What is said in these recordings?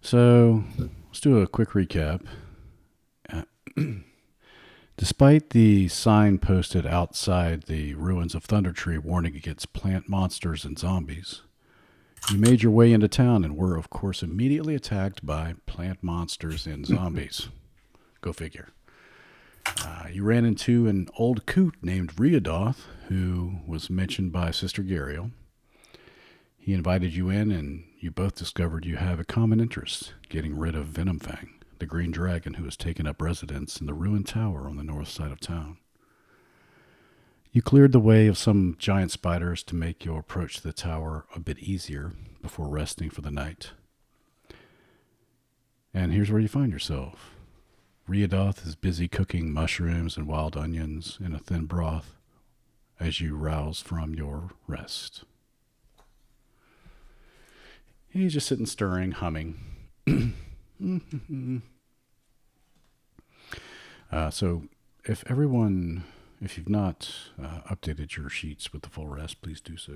So let's do a quick recap. Uh, Despite the sign posted outside the ruins of Thunder Tree warning against plant monsters and zombies, you made your way into town and were, of course, immediately attacked by plant monsters and zombies. Go figure. You ran into an old coot named Riadoth, who was mentioned by Sister Gariel. He invited you in, and you both discovered you have a common interest, getting rid of Venomfang, the green dragon who has taken up residence in the ruined tower on the north side of town. You cleared the way of some giant spiders to make your approach to the tower a bit easier before resting for the night. And here's where you find yourself. Riadoth is busy cooking mushrooms and wild onions in a thin broth as you rouse from your rest. He's just sitting stirring, humming. So if you've not updated your sheets with the full rest, please do so.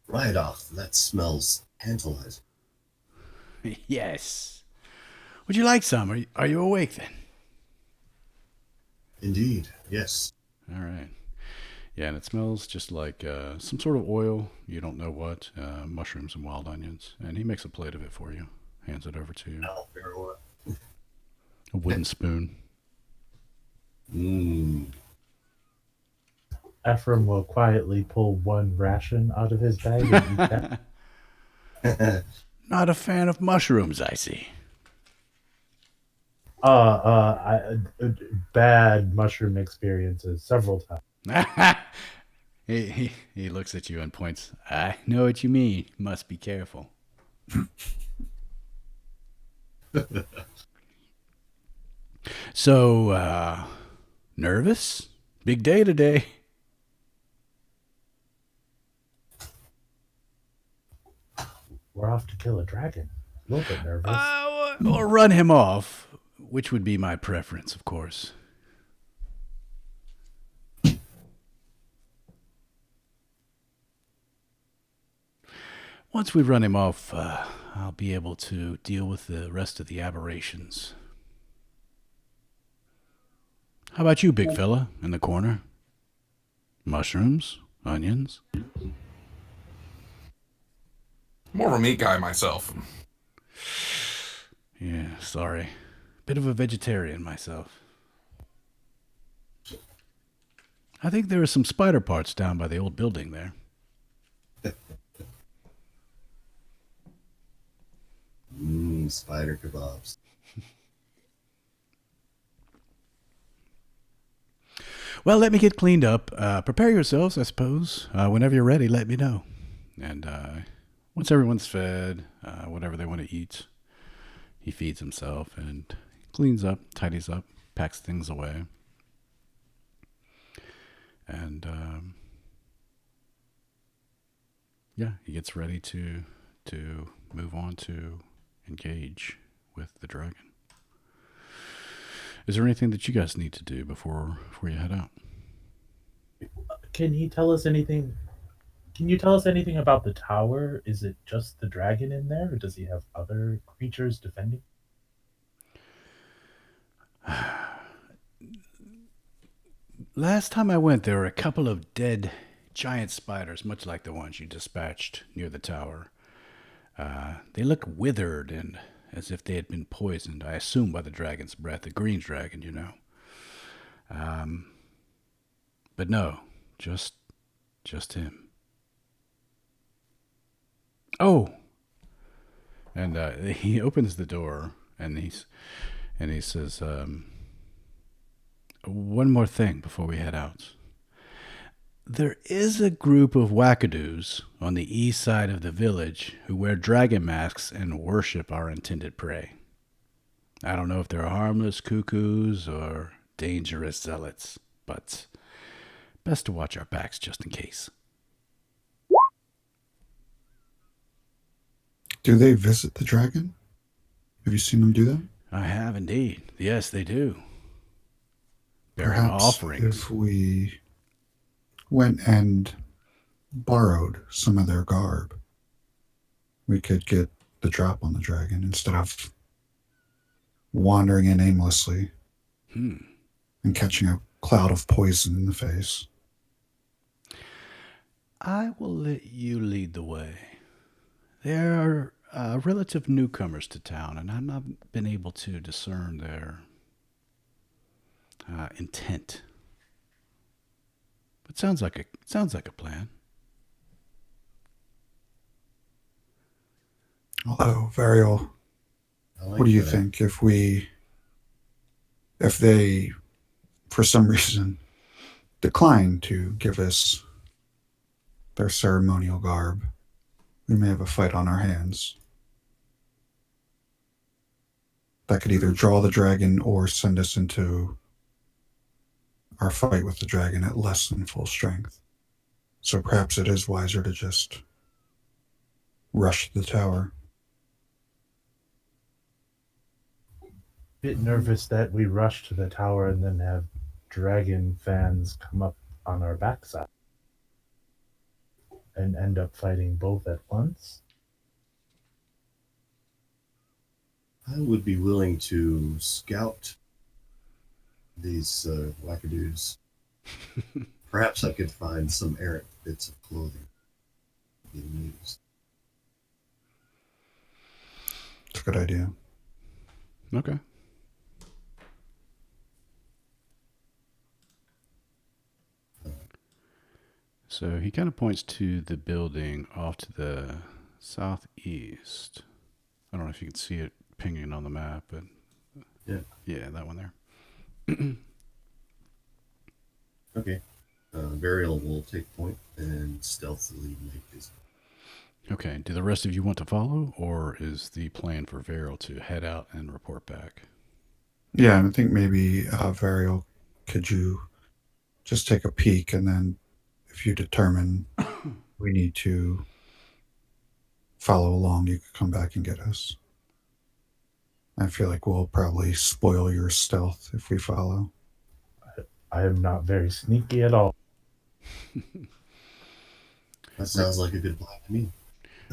Right off, that smells tantalizing. Yes. Would you like some? Are you awake then? Indeed, yes. All right. Yeah, and it smells just like some sort of oil. You don't know what. Mushrooms and wild onions. And he makes a plate of it for you. Hands it over to you. Oh, very well. A wooden spoon. Ephraim will quietly pull one ration out of his bag and eat that. Not a fan of mushrooms, I see. Bad mushroom experiences several times. He looks at you and points. I know what you mean. Must be careful. So, nervous? Big day today. We're off to kill a dragon. A little bit nervous. Or run him off, which would be my preference, of course. Once we run him off, I'll be able to deal with the rest of the aberrations. How about you, big fella, in the corner? Mushrooms? Onions? More of a meat guy myself. Yeah, sorry. Bit of a vegetarian myself. I think there are some spider parts down by the old building there. Spider kebabs. Well, let me get cleaned up. Prepare yourselves, I suppose. Whenever you're ready, let me know. And once everyone's fed, whatever they want to eat, he feeds himself and cleans up, tidies up, packs things away. And he gets ready to move on to engage with the dragon. Is there anything that you guys need to do before you head out? Can you tell us anything about the tower? Is it just the dragon in there, or does he have other creatures defending? Last time I went, there were a couple of dead giant spiders, much like the ones you dispatched near the tower. They looked withered and as if they had been poisoned, I assume by the dragon's breath, the green dragon, you know. But no, just him. Oh! And he opens the door and he says, one more thing before we head out. There is a group of wackadoos on the east side of the village who wear dragon masks and worship our intended prey. I don't know if they're harmless cuckoos or dangerous zealots, but best to watch our backs just in case. Do they visit the dragon? Have you seen them do that? I have indeed. Yes, they do. Bearing Perhaps offerings. if we went and borrowed some of their garb, we could get the drop on the dragon instead of wandering in aimlessly and catching a cloud of poison in the face. I will let you lead the way. There are relative newcomers to town, and I've not been able to discern their intent. But sounds like a plan. Although, Varial, I like what do you that. think if they, for some reason, decline to give us their ceremonial garb, we may have a fight on our hands. That could either draw the dragon or send us into our fight with the dragon at less than full strength. So perhaps it is wiser to just rush the tower. Bit nervous that we rush to the tower and then have dragon fans come up on our backside and end up fighting both at once. I would be willing to scout these wackadoos. Perhaps I could find some errant bits of clothing being used. It's a good idea. Okay. So he kind of points to the building off to the southeast. I don't know if you can see it pinging on the map, but yeah, that one there. Okay. Varial will take point and stealthily make his. Okay. Do the rest of you want to follow, or is the plan for Varel to head out and report back? Yeah, I think maybe, Varial, could you just take a peek, and then if you determine we need to follow along, you could come back and get us. I feel like we'll probably spoil your stealth if we follow. I am not very sneaky at all. That sounds like a good plan to me.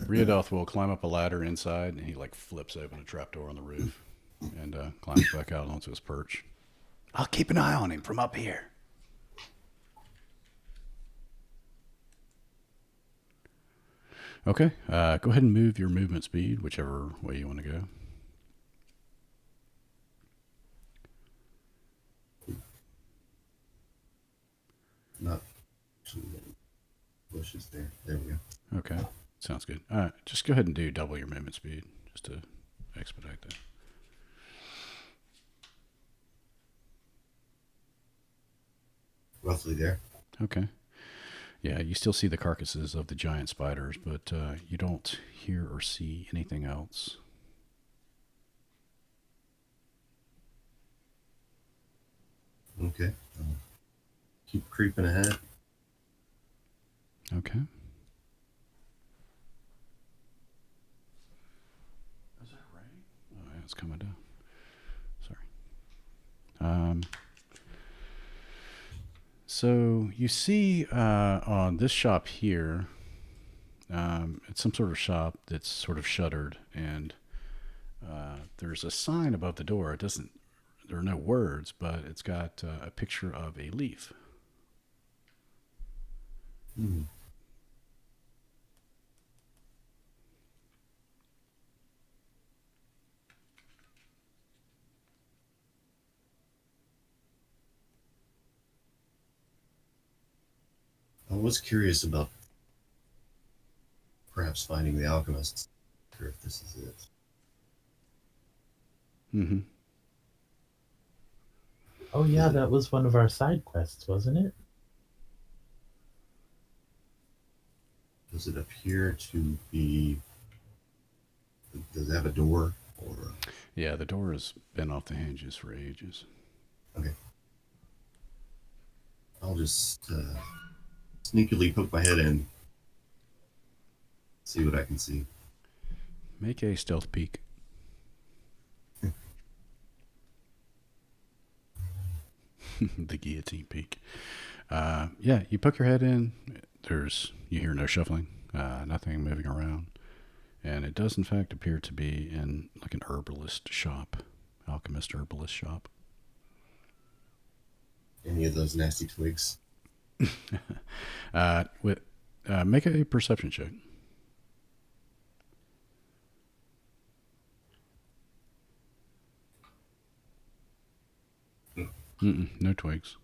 Riodoth will climb up a ladder inside, and he flips open a trapdoor on the roof and climbs back out onto his perch. I'll keep an eye on him from up here. Okay, go ahead and move your movement speed, whichever way you want to go. Not too many bushes there. There we go. Okay, sounds good. All right, just go ahead and do double your movement speed, just to expedite that. Roughly there. Okay. Yeah, you still see the carcasses of the giant spiders, but you don't hear or see anything else. Okay. Keep creeping ahead. Okay. Is that rain? Oh, yeah, it's coming down. Sorry. So you see on this shop here, it's some sort of shop that's sort of shuttered, and there's a sign above the door. There are no words, but it's got a picture of a leaf. Hmm. I was curious about perhaps finding the Alchemists. Not sure if this is it. Mm-hmm. Oh yeah, that was one of our side quests, wasn't it? Does it appear to be? Does it have a door or? Yeah, the door has been off the hinges for ages. Okay. I'll just sneakily poke my head in. See what I can see. Make a stealth peek. The guillotine peek. Yeah, you poke your head in. You hear no shuffling, nothing moving around. And it does, in fact, appear to be in like an herbalist shop, alchemist herbalist shop. Any of those nasty twigs? Make a perception check. No twigs.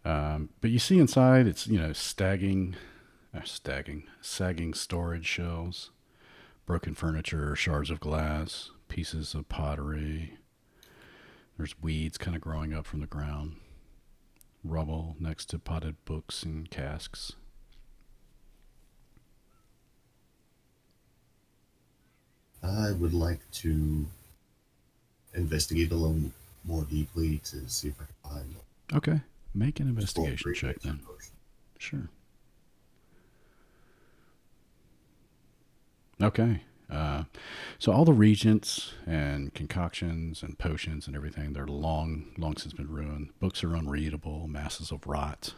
But you see inside, it's, sagging storage shelves, broken furniture, shards of glass, pieces of pottery. There's weeds kind of growing up from the ground. Rubble next to potted books and casks. I would like to investigate a little more deeply to see if I can find. Okay. Make an investigation check then. Sure. Okay. So all the regents and concoctions and potions and everything, they're long since been ruined. Books are unreadable, masses of rot.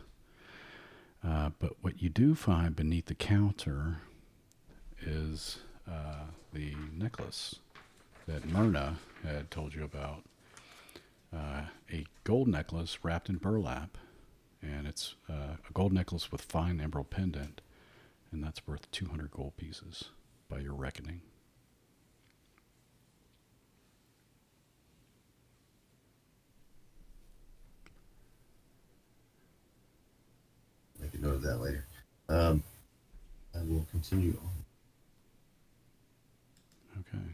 But what you do find beneath the counter is the necklace that Myrna had told you about. A gold necklace wrapped in burlap, and it's a gold necklace with fine emerald pendant, and that's worth 200 gold pieces by your reckoning. Make a note of that later. I will continue on. Okay.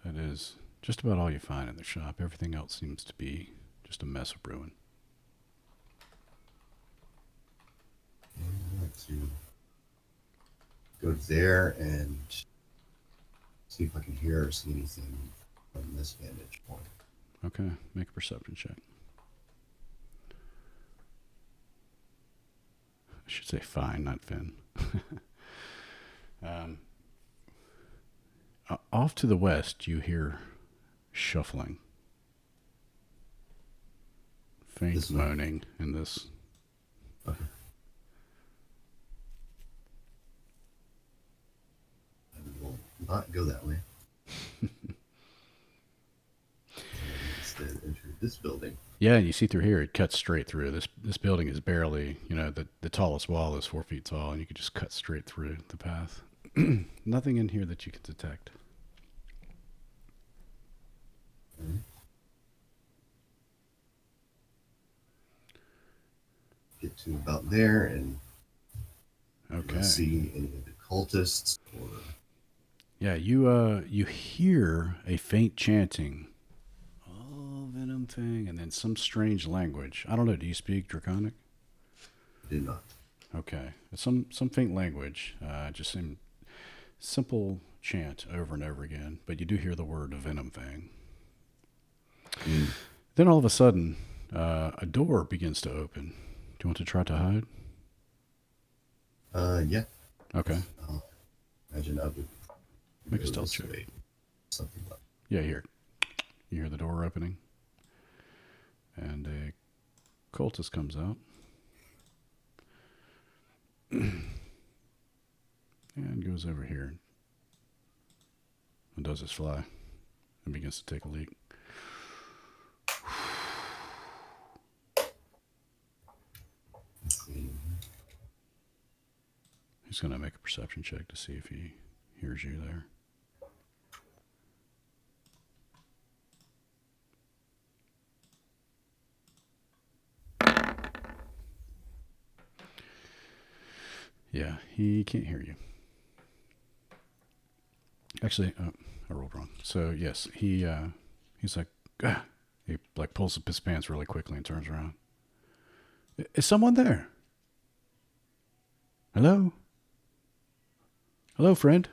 That is just about all you find in the shop. Everything else seems to be just a mess of ruin. I want to go there and see if I can hear or see anything from this vantage point. Okay. Make a perception check. I should say fine, not fin. Off to the west, you hear shuffling, faint moaning in this. Okay. I will not go that way. Instead, enter this building. Yeah, you see through here, it cuts straight through. This building is barely, the tallest wall is 4 feet tall, and you could just cut straight through the path. Nothing in here that you can detect. Right. Get to about there and Okay. see any of the cultists or. Yeah, you hear a faint chanting. Oh, Venomfang, and then some strange language. I don't know. Do you speak Draconic? I did not. Okay, some faint language. Just some simple chant over and over again. But you do hear the word Venomfang. Then all of a sudden, a door begins to open. Do you want to try to hide? Yeah. Okay. Imagine I would Make a go stealth this check. way, something like. Yeah, here. You hear the door opening. And a cultist comes out. And goes over here and does his fly and begins to take a leak. He's going to make a perception check to see if he hears you there. Yeah, he can't hear you. Actually, I rolled wrong. So yes, he's like, he like pulls up his pants really quickly and turns around. Is someone there? Hello? Hello, friend?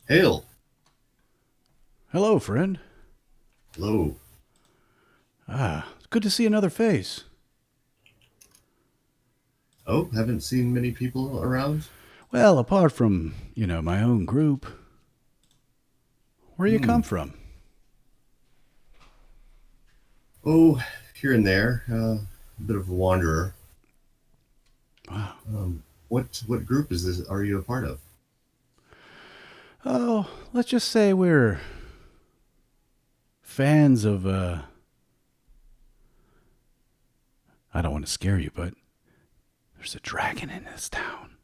Hail. Hello, friend. Hello. It's good to see another face. Oh, haven't seen many people around? Well, apart from, my own group. Where you come from? Oh, here and there. bit of a wanderer. Wow. What group is this? Are you a part of? Oh, let's just say we're fans of, I don't want to scare you, but there's a dragon in this town.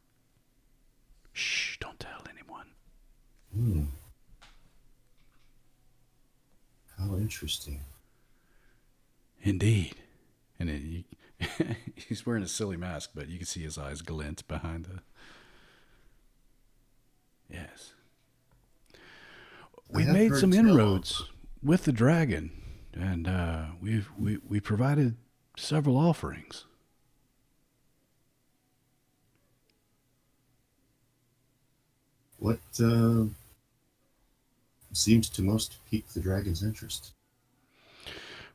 Shh, don't tell anyone. Hmm. How interesting. Indeed. And he's wearing a silly mask, but you can see his eyes glint behind the... Yes. I We've have made heard some tell. inroads with the dragon, and we provided several offerings. What seems to most pique the dragon's interest?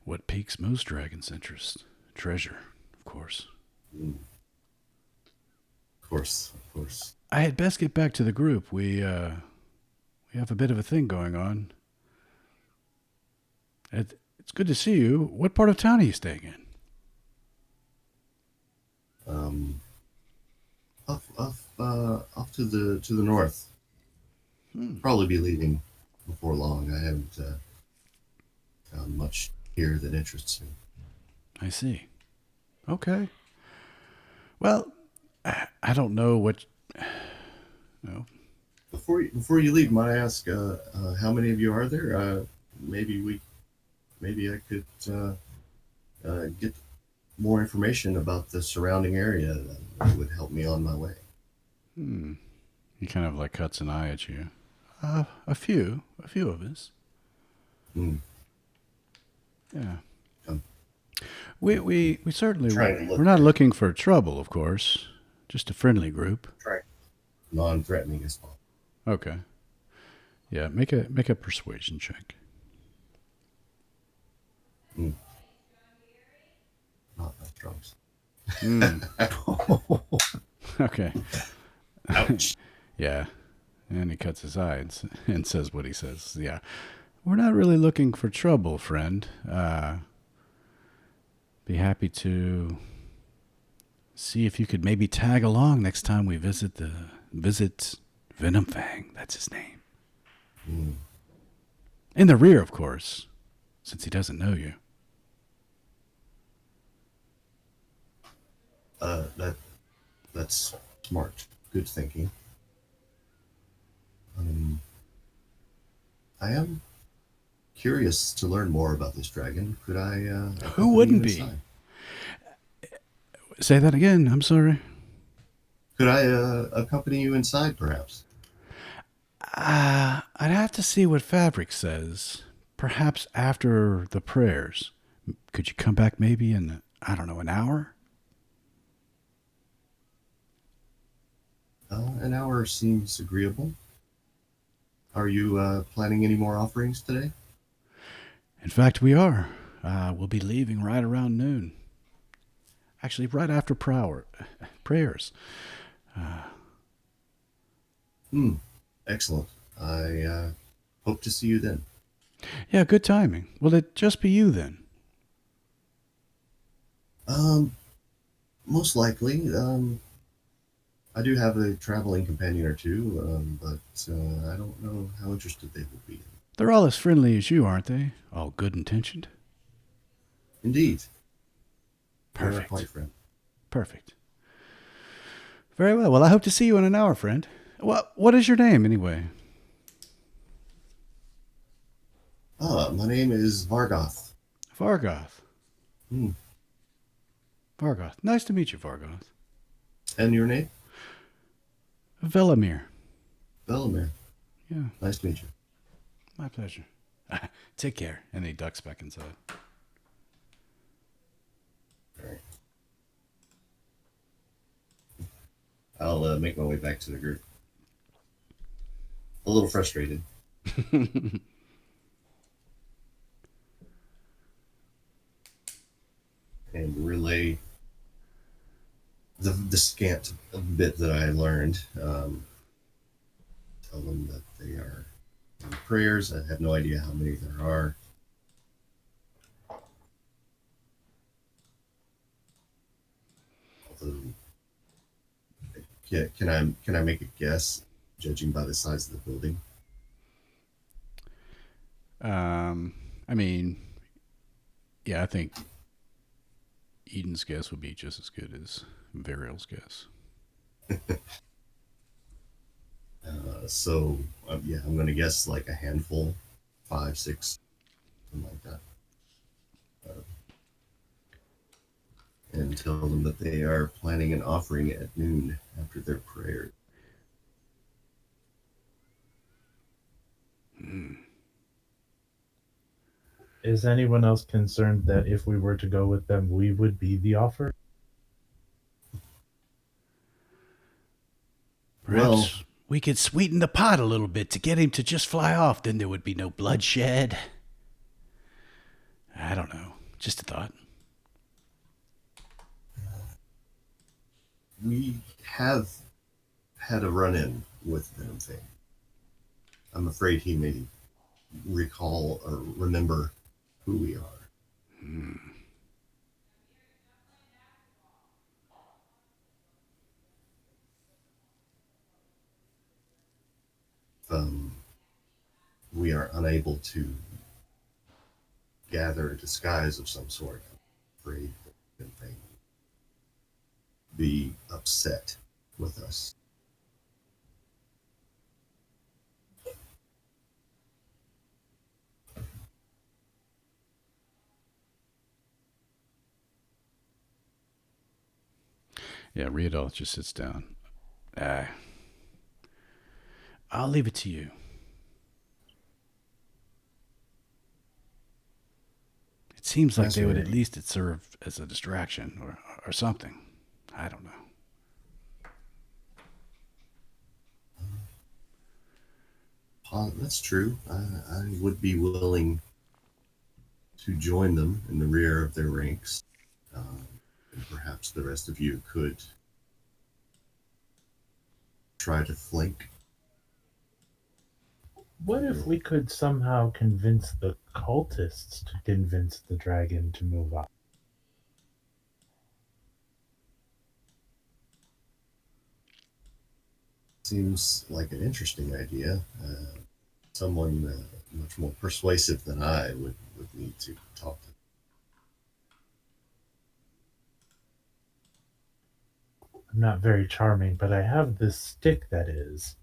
What piques most dragons' interest? Treasure, of course. Mm. Of course, of course. I had best get back to the group. We have a bit of a thing going on. It's good to see you. What part of town are you staying in? Off to the north. Probably be leaving before long. I haven't found much here that interests me. I see. Okay. Well, I don't know what... No. Before you leave, might I ask how many of you are there? Maybe I could get more information about the surrounding area that would help me on my way. He kind of like cuts an eye at you. A few of us. Yeah. We certainly, we're not looking for trouble, of course. Just a friendly group. Try non-threatening as well. Okay. Yeah, make a persuasion check. Not that drugs. Okay. Ouch. Yeah. And he cuts his eye and says what he says. Yeah. We're not really looking for trouble, friend. Be happy to see if you could maybe tag along next time we visit Venomfang. That's his name. In the rear, of course, since he doesn't know you. That's smart. Good thinking. I am curious to learn more about this dragon. Could I? Who wouldn't be? Say that again. I'm sorry. Could I accompany you inside, perhaps? I'd have to see what Fabric says. Perhaps after the prayers. Could you come back maybe in, I don't know, an hour? An hour seems agreeable. Are you planning any more offerings today? In fact, we are. We'll be leaving right around noon. Actually, right after prayers. Excellent. I hope to see you then. Yeah, good timing. Will it just be you then? Most likely. I do have a traveling companion or two, but I don't know how interested they will be. They're all as friendly as you, aren't they? All good intentioned? Indeed. Perfect. Quite friend. Perfect. Very well. Well, I hope to see you in an hour, friend. What is your name, anyway? My name is Vargoth. Vargoth. Hmm. Vargoth. Nice to meet you, Vargoth. And your name? Velamir. Velamir. Yeah. Nice to meet you. My pleasure. Take care. And he ducks back inside. All right. I'll make my way back to the group. A little frustrated. And relay the scant bit that I learned. Tell them that they are in prayers. I have no idea how many there are. Can I make a guess, judging by the size of the building? I mean, yeah, I think Eden's guess would be just as good as Varial's guess. So yeah, I'm gonna guess like a handful, 5, 6, something like that, and tell them that they are planning an offering at noon after their prayer. Is anyone else concerned that if we were to go with them, we would be the offer? Perhaps we could sweeten the pot a little bit to get him to just fly off. Then there would be no bloodshed. I don't know. Just a thought. We have had a run-in with Venomfang. I'm afraid he may recall or remember who we are. Um, we are unable to gather a disguise of some sort. I'm afraid that Venomfang will be upset with us. Yeah, Riadol just sits down. I'll leave it to you. It seems like That's they would right. at least serve as a distraction or something. I don't know. That's true. I would be willing to join them in the rear of their ranks. And perhaps the rest of you could try to flank. What if we could somehow convince the cultists to convince the dragon to move on? Seems like an interesting idea. Someone much more persuasive than I would need to talk to. I'm not very charming, but I have this stick that is.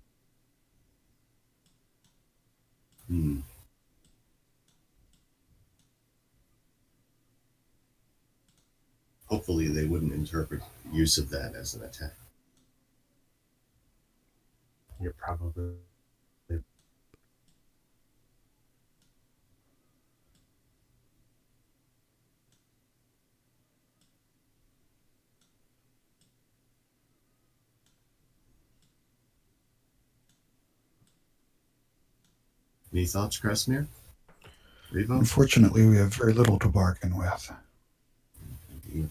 Hmm. Hopefully, they wouldn't interpret use of that as an attack. You're probably. Any thoughts, Krasnir? Revo? Unfortunately, we have very little to bargain with. Indeed.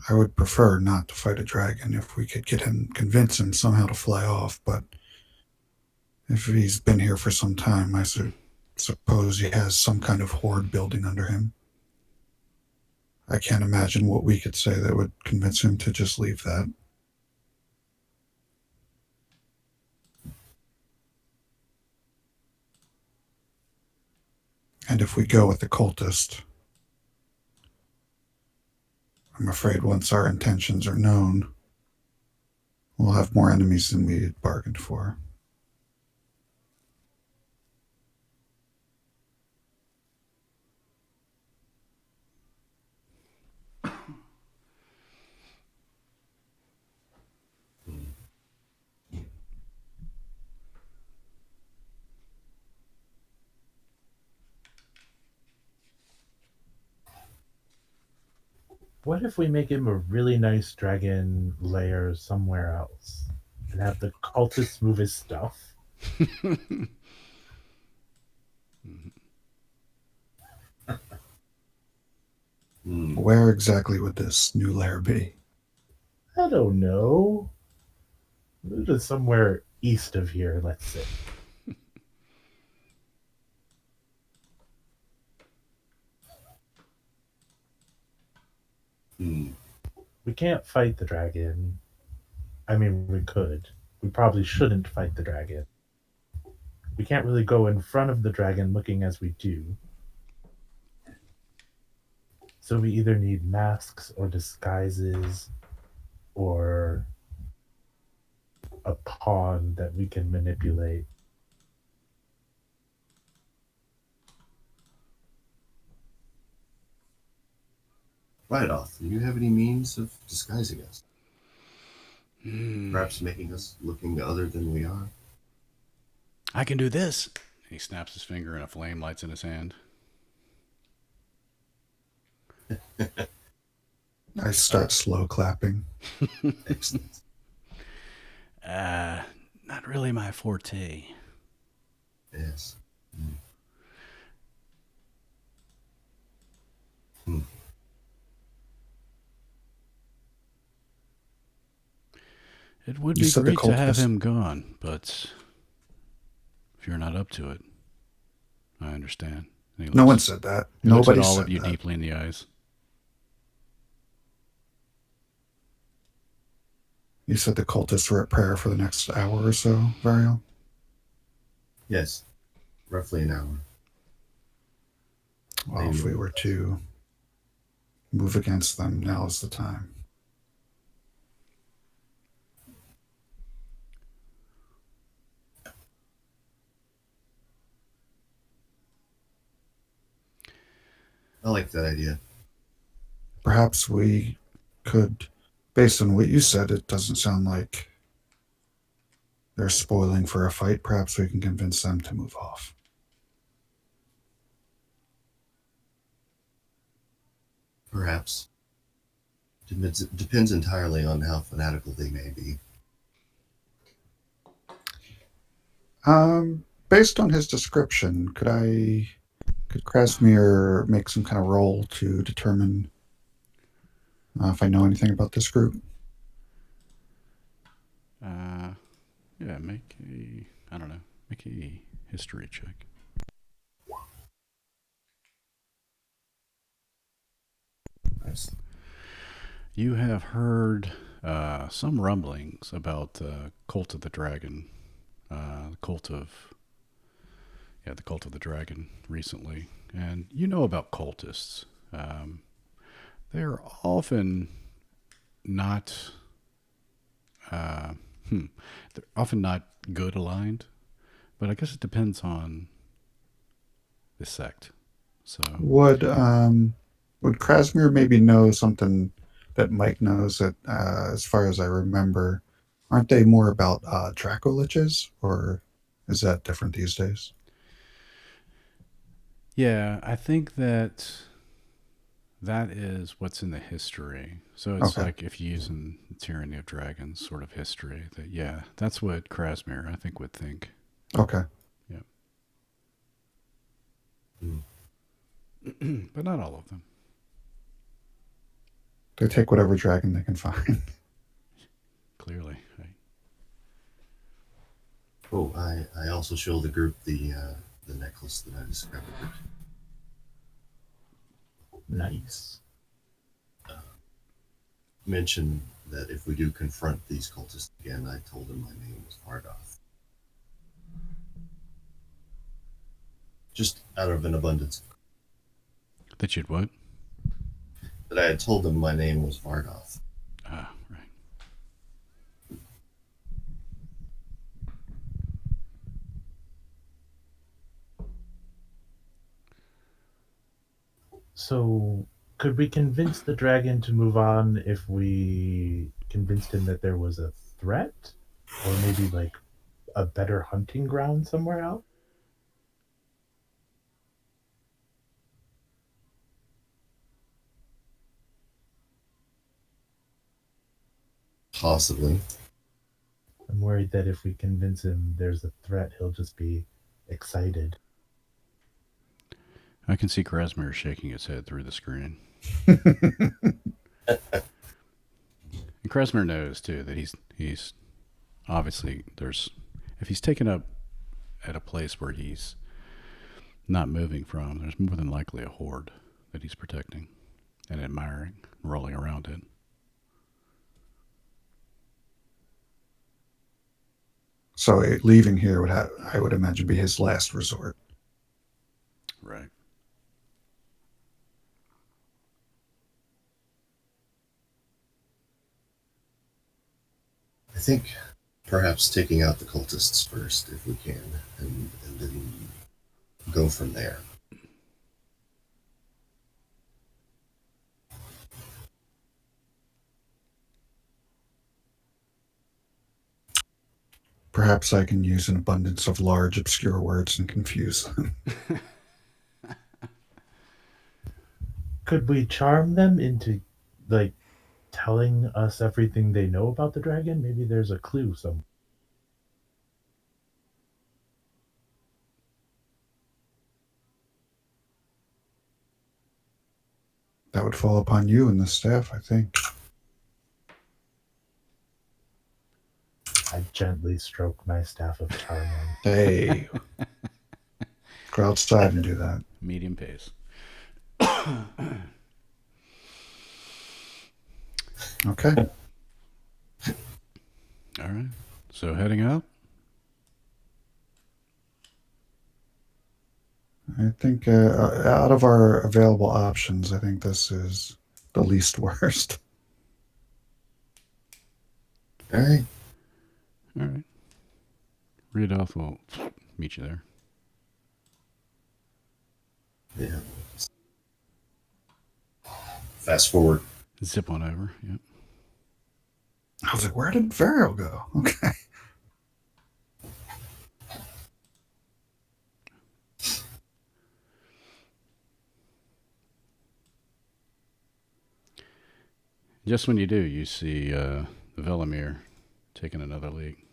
I would prefer not to fight a dragon if we could convince him somehow to fly off, but if he's been here for some time, I suppose he has some kind of horde building under him. I can't imagine what we could say that would convince him to just leave that. And if we go with the cultist, I'm afraid once our intentions are known, we'll have more enemies than we had bargained for. What if we make him a really nice dragon lair somewhere else and have the cultists move his stuff? Hmm. Where exactly would this new lair be? I don't know. Move it somewhere east of here, let's say. Hmm. We can't fight the dragon. I mean, we could. We probably shouldn't fight the dragon. We can't really go in front of the dragon looking as we do. So we either need masks or disguises or a pawn that we can manipulate. Right off. Do you have any means of disguising us? Hmm. Perhaps making us looking other than we are? I can do this. He snaps his finger and a flame lights in his hand. I start slow clapping. Excellent. Not really my forte. Yes. Hmm. It would You be said the great to have cultist- him gone, but if you're not up to it, I understand. And he No one looks- said that. he looks Nobody at all said of you that. deeply in the eyes. You said the cultists were at prayer for the next hour or so, Varial? Yes. Roughly an hour. Well, if we were to move against them, now is the time. I like that idea. Perhaps we could, based on what you said, it doesn't sound like they're spoiling for a fight. Perhaps we can convince them to move off. Perhaps. Depends entirely on how fanatical they may be. Based on his description, could Krasmir make some kind of roll to determine if I know anything about this group? Yeah, make a history check. Nice. You have heard some rumblings about the cult of the dragon, the cult of the dragon recently, and you know about cultists. They're often not, they're often not good aligned, but I guess it depends on the sect. So Would Krasmir maybe know something that Mike knows that, as far as I remember, aren't they more about Dracoliches, or is that different these days? yeah, I think that is what's in the history. So it's Okay. like if you use in Tyranny of Dragons sort of history, that yeah, that's what Krasmir I think would think. Okay. But not all of them. They take whatever dragon they can find. Clearly. Oh, I also show the group the necklace that I discovered. Nice. Mention that if we do confront these cultists again, I told them my name was Vargoth. Just out of an abundance. That you'd what? That I had told them my name was Vargoth. Ah, right. So, could we convince the dragon to move on if we convinced him that there was a threat? Or maybe like a better hunting ground somewhere else? Possibly. I'm worried that if we convince him there's a threat, he'll just be excited. I can see Krasmir shaking his head through the screen. And Krasmir knows too that he's obviously if he's taken up at a place where he's not moving from, there's more than likely a horde that he's protecting and admiring, rolling around in. So leaving here I would imagine, be his last resort. Right. I think perhaps taking out the cultists first, if we can, and then go from there. Perhaps I can use an abundance of large, obscure words and confuse them. Could we charm them into, like, telling us everything they know about the dragon? Maybe there's a clue somewhere. That would fall upon you and the staff, I think. I gently stroke my staff of charming. Hey, go outside and do that. Medium pace. Okay. All right. So heading out. I think out of our available options, I think this is the least worst. All right. All right. Rudolph will meet you there. Yeah. Fast forward. Zip on over. Yep. I was like, where did Vero go? Okay. Just when you do, you see Velimir taking another leak.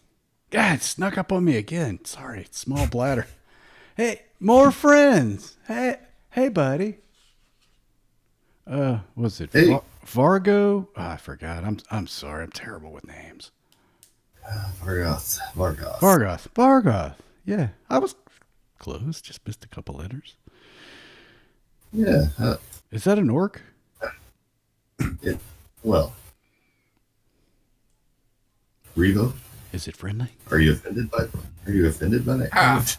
God, it snuck up on me again. Sorry, small bladder. Hey, more friends. Hey, buddy. Was it Hey. Vargo? Oh, I forgot. I'm sorry. I'm terrible with names. Vargoth. Vargoth. Yeah, I was close. Just missed a couple letters. Yeah. Is that an orc? Well. Revo, Is it friendly? are you offended by that? Half.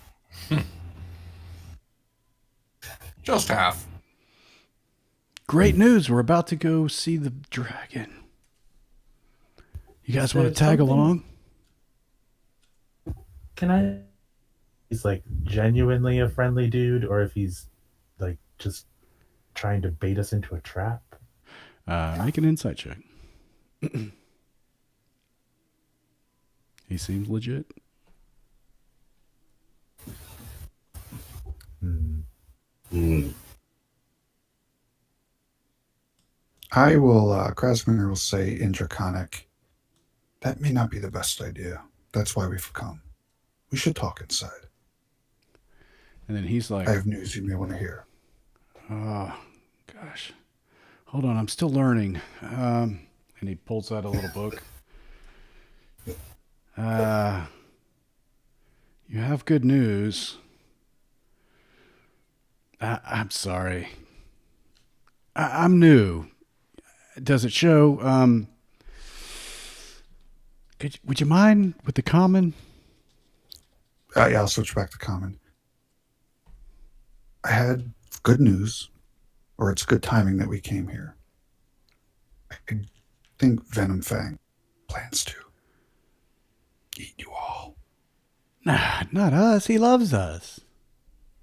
Just half. Great news. We're about to go see the dragon. You guys want to tag along? Can I? He's like genuinely a friendly dude, or if he's like just trying to bait us into a trap. Make an insight check. He seems legit. I will, Krasmir will say in Draconic, that may not be the best idea. That's why we've come. We should talk inside. And then he's like, I have news you may want to hear. oh, gosh. Hold on, I'm still learning. And he pulls out a little book. You have good news. I'm sorry. I'm new. Does it show? Would you mind with the common? Yeah, I'll switch back to common. I had good news, or it's good timing that we came here. I think Venomfang plans to eat you all. Nah, not us. He loves us.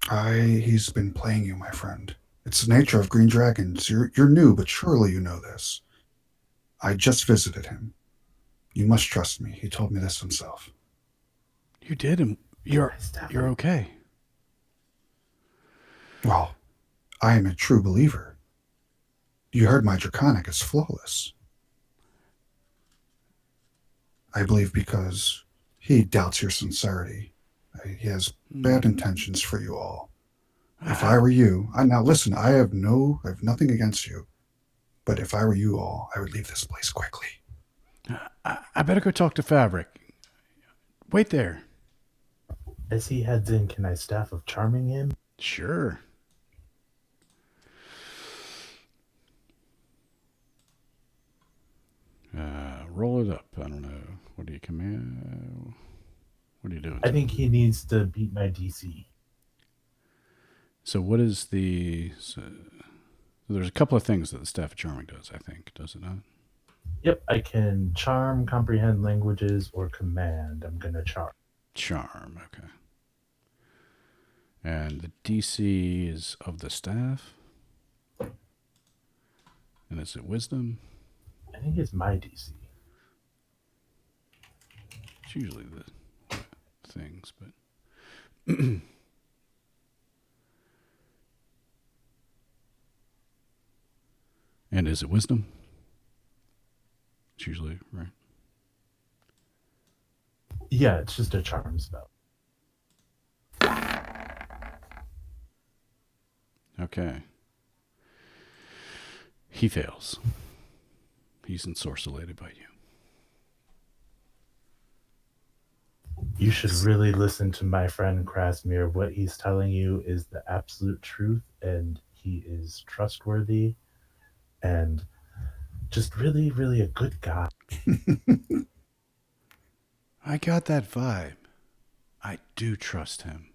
He's been playing you, my friend. It's the nature of green dragons. You're new, but surely you know this. I just visited him. You must trust me. He told me this himself. You did, and you're okay. Well, I am a true believer. You heard my Draconic is flawless. I believe because he doubts your sincerity. He has bad intentions for you all. If I were you, now listen, I have nothing against you. But if I were you all, I would leave this place quickly. I better go talk to Fabric. Wait there. As he heads in, can I staff of charming him? Sure. Roll it up. I don't know. What do you command? What are you doing? I think he needs to beat my DC. So what is the... So there's a couple of things that the Staff of Charming does, I think. Does it not? Yep, I can charm, comprehend languages, or command. I'm going to charm. Charm, okay. And the DC is of the staff? And is it wisdom? I think it's my DC. It's usually the things, but... And is it wisdom? It's usually, right? Yeah, it's just a charm spell. Okay. He fails. He's ensorcellated by you. You should really listen to my friend Krasmir. What he's telling you is the absolute truth, and he is trustworthy and just really, really a good guy. I got that vibe. I do trust him.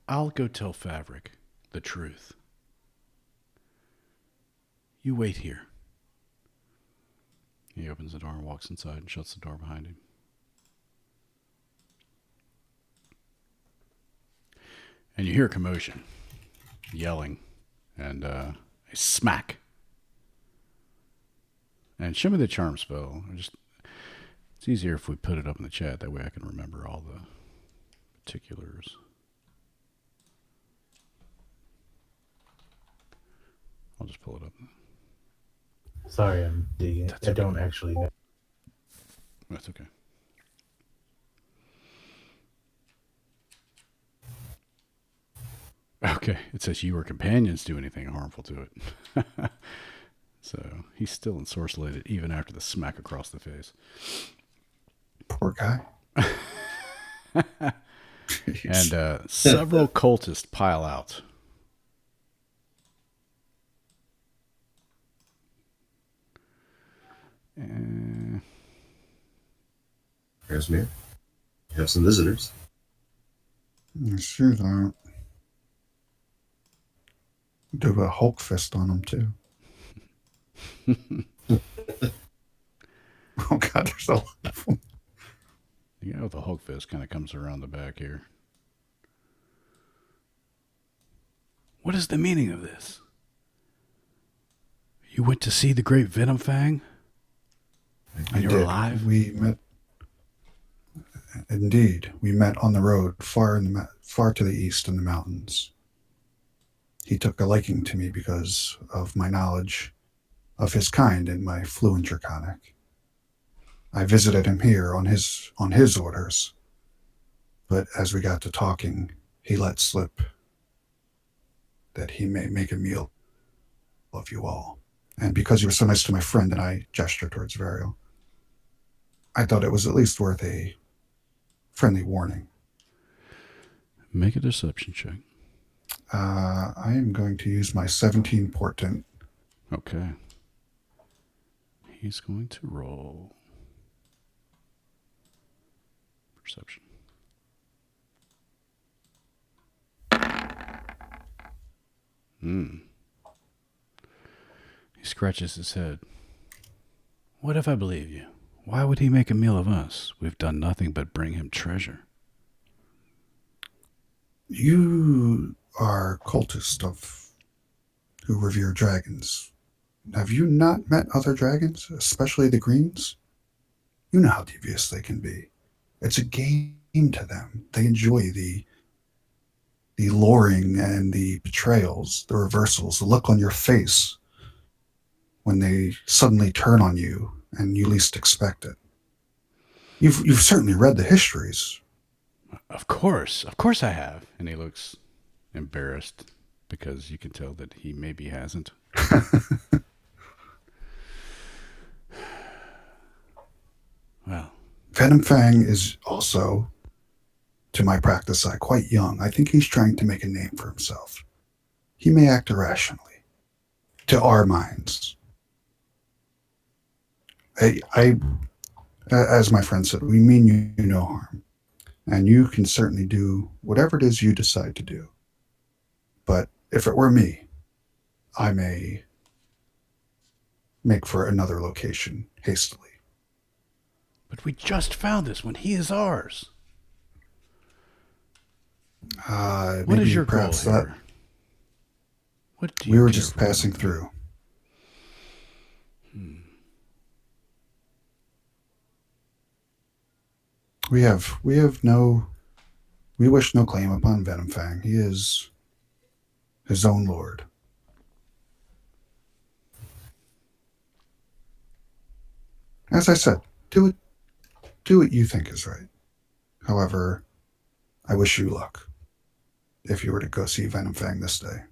I'll go tell Fabric the truth. You wait here. He opens the door and walks inside and shuts the door behind him. And you hear commotion, yelling, and a smack. And show me the charm spell. It's easier if we put it up in the chat. That way I can remember all the particulars. I'll just pull it up. Sorry, I'm digging. That's I okay. don't actually know. That's okay. Okay, it says you or companions do anything harmful to it. So he's still ensorcellated even after the smack across the face. Poor guy. And several cultists pile out. Krasmir, you have some visitors. Sure don't. Do a Hulk fist on him too. Oh God, there's a lot of them. The guy with the Hulk fist kind of comes around the back here. What is the meaning of this? You went to see the great Venomfang? And you're alive? We met. Indeed, we met on the road far to the east in the mountains. He took a liking to me because of my knowledge of his kind and my fluent Draconic. I visited him here on his orders, but as we got to talking, he let slip that he may make a meal of you all. And because you were so nice to my friend, and I gestured towards Varial, I thought it was at least worth a friendly warning. Make a deception check. I am going to use my 17 portent. Okay. He's going to roll perception. He scratches his head. What if I believe you? Why would he make a meal of us? We've done nothing but bring him treasure. You are cultist who revere dragons. Have you not met other dragons, especially the greens? You know how devious they can be. It's a game to them. They enjoy the luring and the betrayals, the reversals, the look on your face when they suddenly turn on you and you least expect it. You've certainly read the histories. Of course I have. And he looks embarrassed because you can tell that he maybe hasn't. Well, Venomfang is also, to my practice eye, quite young. I think he's trying to make a name for himself. He may act irrationally, to our minds. As my friend said, we mean you no harm. And you can certainly do whatever it is you decide to do. But if it were me, I may make for another location hastily. But we just found this one. He is ours. What Maybe is your goal perhaps that here? What do we you were care just for passing Venomfang? through. We wish no claim upon Venomfang. He is his own lord. As I said, do what you think is right. However, I wish you luck if you were to go see Venomfang this day.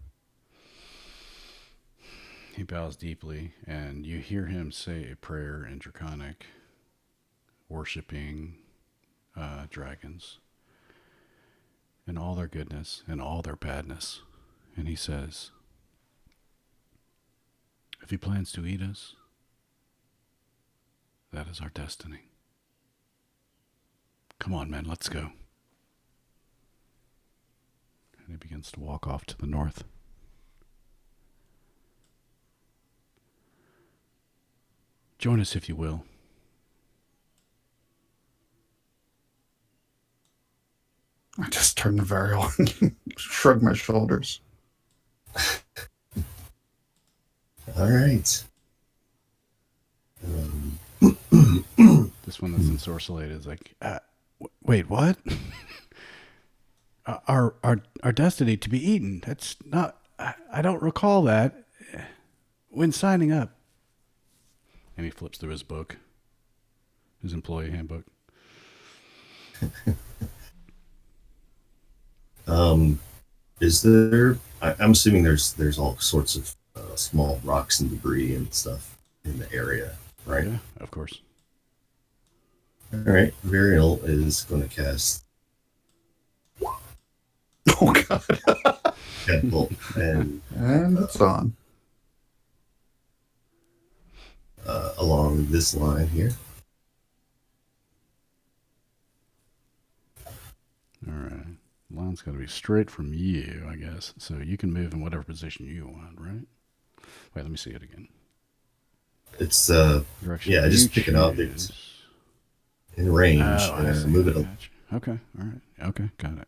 He bows deeply, and you hear him say a prayer in Draconic, worshiping dragons and all their goodness and all their badness. And he says, if he plans to eat us, that is our destiny. Come on, men, let's go. And he begins to walk off to the north. Join us if you will. I just turned to Varial and shrugged my shoulders. All right. This one that's ensorcellated is like, wait, what? our destiny to be eaten. That's not. I don't recall that when signing up. And he flips through his book, his employee handbook. Is there? I'm assuming there's all sorts of small rocks and debris and stuff in the area, right? Yeah, of course. All right. Varial is going to cast Oh god. Catapult and it's on. along this line here. All right. Line's got to be straight from you, I guess. So you can move in whatever position you want, right? Wait, let me see it again. It's Direction yeah, you just pick an object choose. in range Oh, I and see. move I it. got you. Okay, all right. Okay, got it.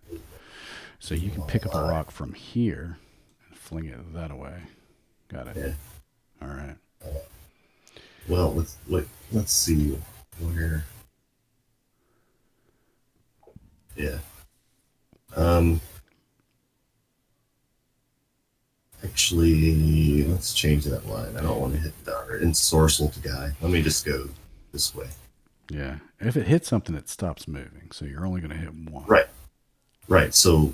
So you can pick up a rock from here and fling it that way. Got it. Yeah. All right. Well, let's see where. Yeah. Actually, let's change that line. I don't want to hit the ensorcelled guy. Let me just go this way. Yeah. If it hits something, it stops moving. So you're only going to hit one. Right. So,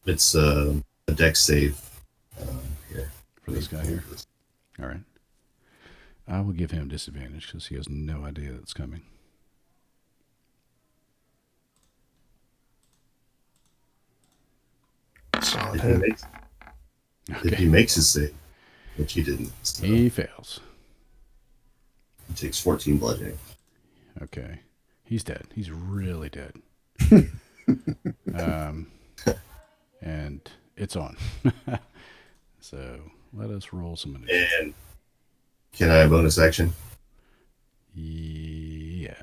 it's a dex save here For this guy here. All right. I will give him disadvantage because he has no idea that's coming. Solid If he hit. makes, Okay. if he makes his save, which he didn't, so He fails. he takes 14 bludgeoning. Okay. He's dead. He's really dead. And it's on. So let us roll some initiative. And can I bonus action? Yeah.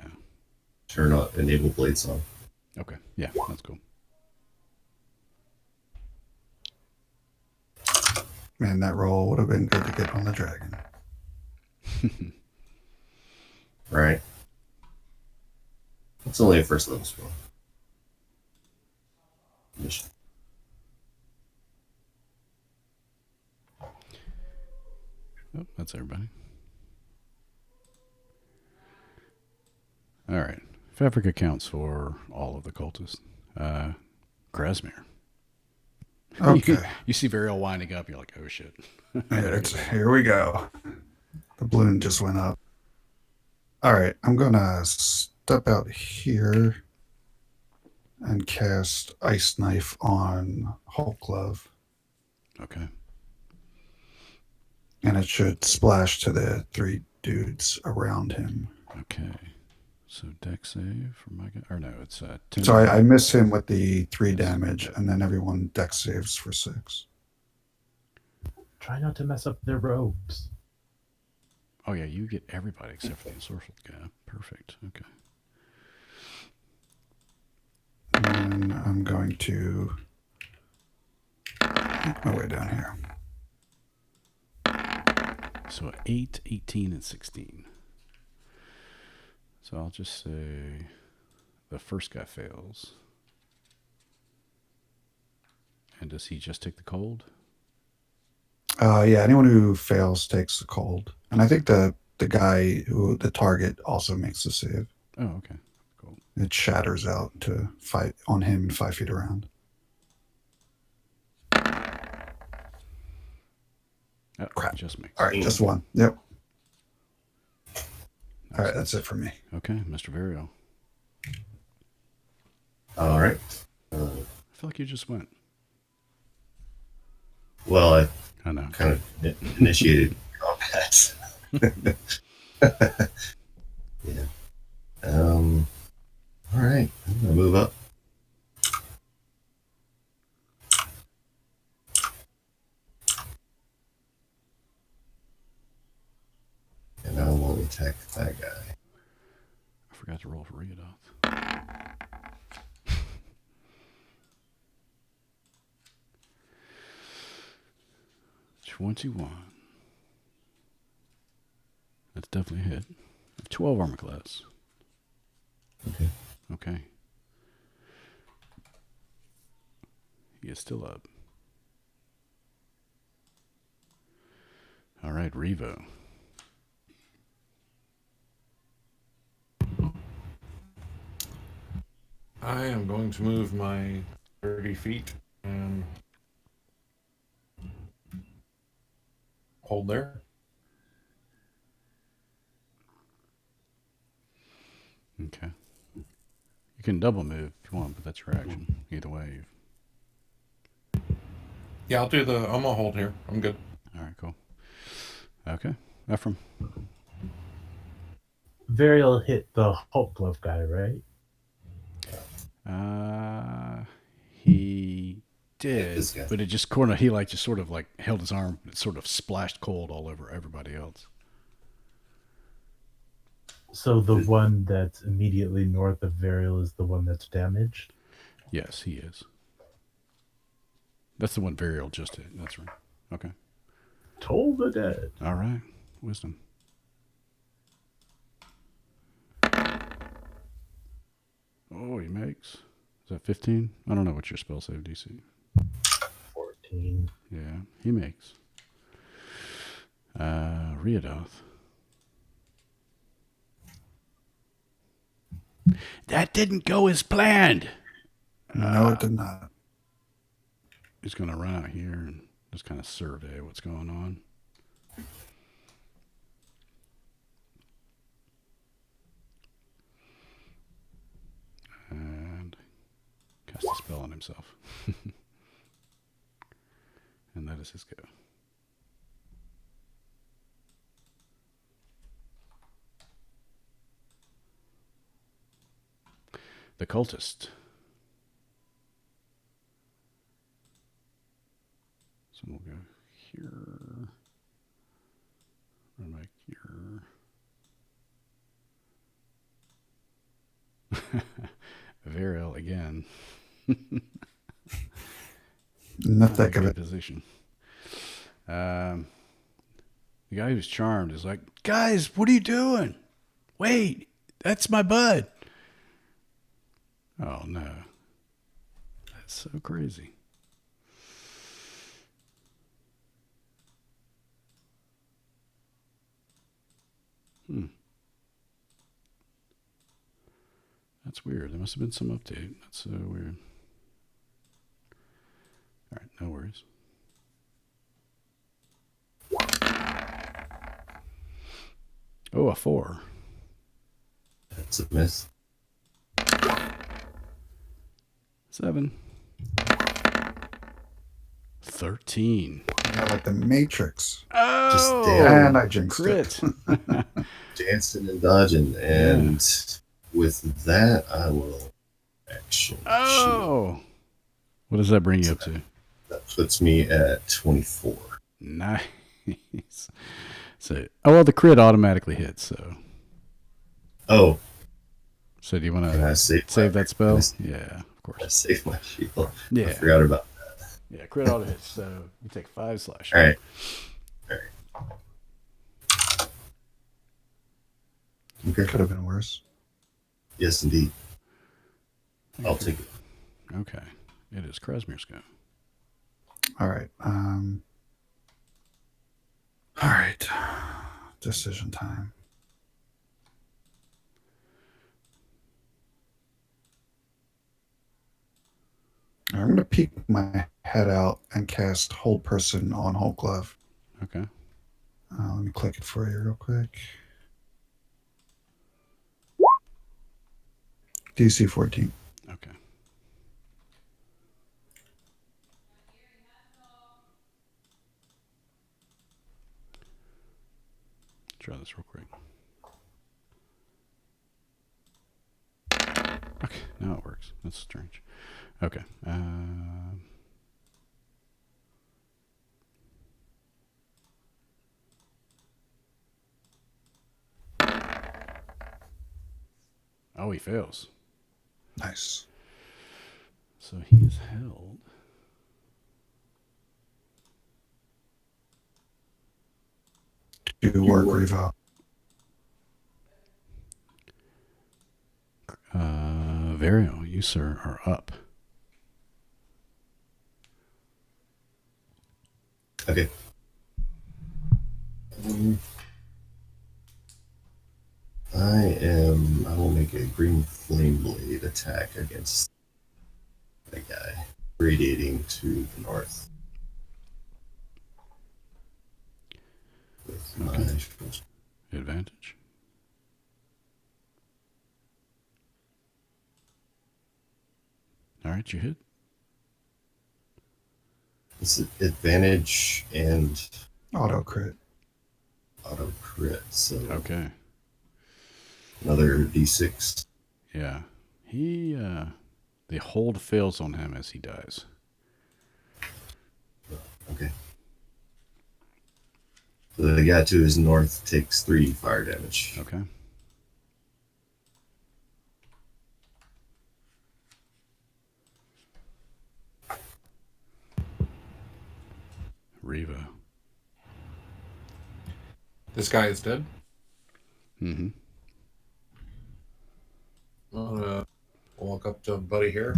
Turn on enable blades on. Okay. Yeah, that's cool. Man, that roll would have been good to get on the dragon. Right. It's only a first level spell. Mission. Oh, that's everybody. All right. Fabric accounts for all of the cultists. Grasmere. Okay. You see Varial winding up. You're like, oh, shit. Here we go. The balloon just went up. All right. I'm going to step out here and cast Ice Knife on Hulk Glove. Okay. And it should splash to the 3 dudes around him. Okay. So deck save for my guy. Or no, it's 10. So I miss him with the 3 Yes. damage, and then everyone deck saves for 6. Try not to mess up their robes. Oh, yeah, you get everybody except for the ensorcelled guy. Perfect. Okay. And I'm going to make my way down here. So 8, 18, and 16. So I'll just say the first guy fails. And does he just take the cold? Yeah, anyone who fails takes the cold. And I think the guy who the target also makes the save. Oh, okay. Cool. It shatters out to fight on him and 5 feet around. Oh, Crap. Just makes. All right, just 1. Yep. Nice. All right, that's it for me. Okay, Mr. Vario. All right. I feel like you just went. Well, I know. I kind of initiated combat. Yeah. All right. I'm gonna move up. And I will attack that guy. I forgot to roll for Riodoth. 21. That's definitely a hit. 12 armor class. Okay. Okay. He is still up. All right, Revo. I am going to move my 30 feet and hold there. Okay. You can double move if you want, but that's your action. Either way. Yeah, I'm gonna hold here. I'm good. All right, cool. Okay. Ephraim. Varial hit the Hulk glove guy, right? He did, this guy. but it just just sort of like held his arm. It sort of splashed cold all over everybody else. So the one that's immediately north of Varial is the one that's damaged? Yes, he is. That's the one Varial just hit. That's right. Okay. Toll the dead. All right. Wisdom. Oh, he makes. Is that 15? I don't know what your spell save DC. 14. Yeah, he makes. Riodoth. That didn't go as planned. No, it did not. He's going to run out here and just kind of survey what's going on. And cast a spell on himself. And that is his go. The cultist. So we'll go here. Run back here. Variel again. Not that good. Position. The guy who's charmed is like, guys, what are you doing? Wait, that's my bud. Oh no. That's so crazy. That's weird. There must have been some update. That's so weird. All right, no worries. Oh, a 4. That's a miss. 7. 13. Yeah, like the Matrix. Oh, And I jinxed crit. it. Dancing and dodging. And with that, I will action shield. Oh. What does that bring you up to? That puts me at 24. Nice. So, well, the crit automatically hits. So Oh, do you want can I to save that spell? I Yeah, of I course. saved my shield. Yeah. I forgot about that. Yeah, crit auto hits. So you take 5 slashing. All right. Okay. Could have been worse. Yes, indeed. I'll take it. Okay. It is Krasmir's go. All right. All right. Decision time. I'm going to peek my head out and cast Hold Person on Hold Glove. Okay. Let me click it for you real quick. DC 14. Okay. Try this real quick. Okay, now it works. That's strange. Okay. Oh, he fails. Nice. So he is held. Do work, Revo. Vario, you, sir, are up. Okay. I will make a green flame blade attack against that guy, radiating to the north. With my Advantage. All right, you hit. It's advantage and Auto crit. auto crit. So Okay. another D6. Yeah. He, the hold fails on him as he dies. Okay. So the guy to his north takes 3 fire damage. Okay. Reva. This guy is dead. Mm-hmm. I'm gonna walk up to Buddy here.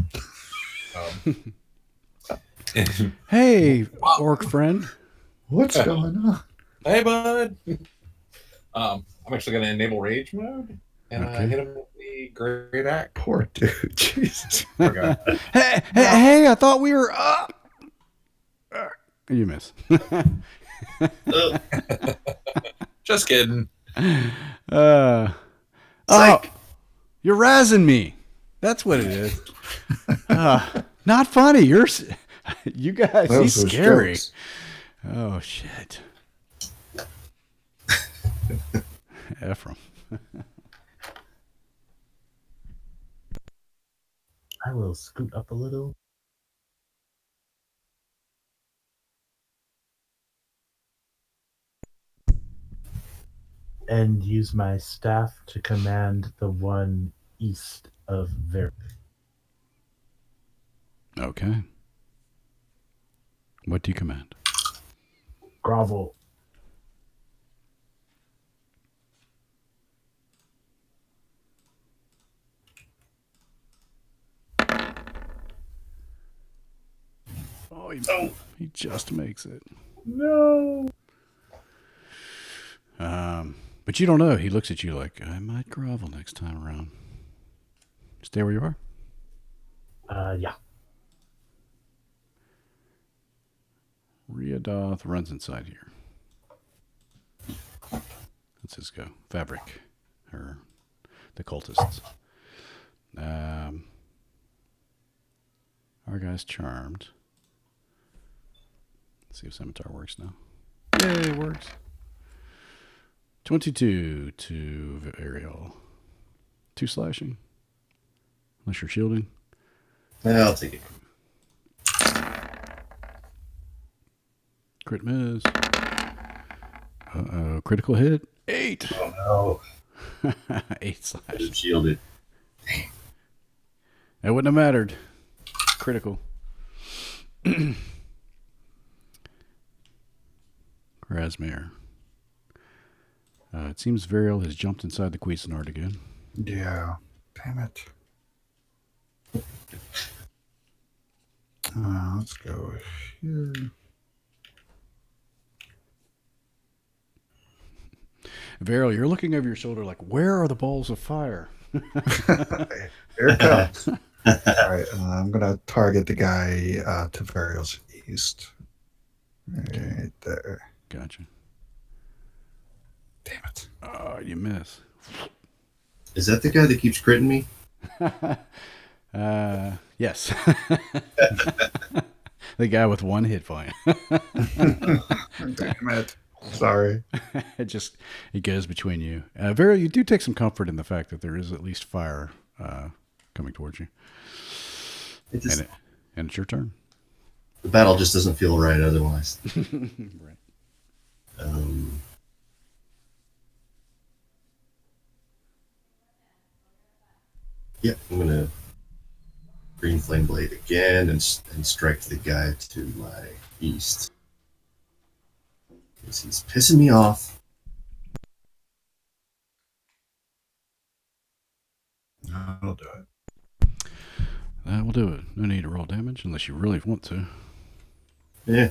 Hey, orc friend. What's going on? Hey, bud. I'm actually gonna enable rage mode and Okay. hit him with the great axe. Poor dude. Jesus. Poor guy. Hey, I thought we were up. You miss. Just kidding. Oh, you're razzing me. That's what it is. Not funny. You guys, Those he's was scary. jokes. Oh, shit. Ephraim. I will scoot up a little. And use my staff to command the one east of Ver. Okay. What do you command? Grovel. Oh, he just makes it. No. But you don't know. He looks at you like, I might grovel next time around. Stay where you are. Yeah. Riadoth runs inside here. Let's just go. Fabric. Or the cultists. Our guy's charmed. Let's see if Scimitar works now. Yay, it works. 22 to Ariel. 2 slashing. Unless you're shielding. I'll take it. Crit miss. Uh-oh. Critical hit. 8. Oh, no. 8 slash. I'm shielded. That wouldn't have mattered. Critical. Grasmere. It seems Variel has jumped inside the Cuisinart again. Yeah. Damn it. Let's go here. Variel, you're looking over your shoulder like, where are the balls of fire? Here it comes. All right, I'm going to target the guy to Variel's east. Right there. Gotcha. Damn it. Oh, you miss. Is that the guy that keeps critting me? Yes. The guy with 1 hit point. Damn it. Sorry. It goes between you. Variel, you do take some comfort in the fact that there is at least fire coming towards you. And it's your turn. The battle just doesn't feel right otherwise. Right. Yeah, I'm gonna green flame blade again and strike the guy to my east because he's pissing me off. That'll do it. That will do it. No need to roll damage unless you really want to. Yeah.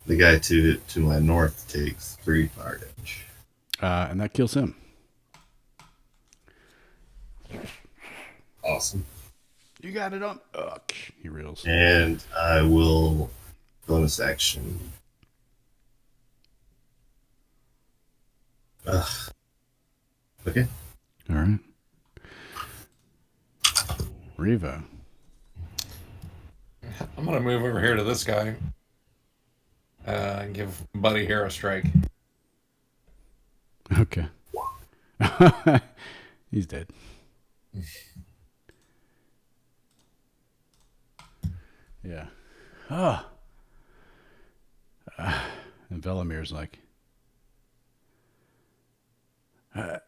The guy to my north takes 3 fire damage. And that kills him. Awesome. You got it on. Ugh, he reels. And I will bonus action. Okay. All right. Riva. I'm gonna move over here to this guy and give Buddy here a strike. Okay. He's dead. Yeah. Oh. And Velamir's like, that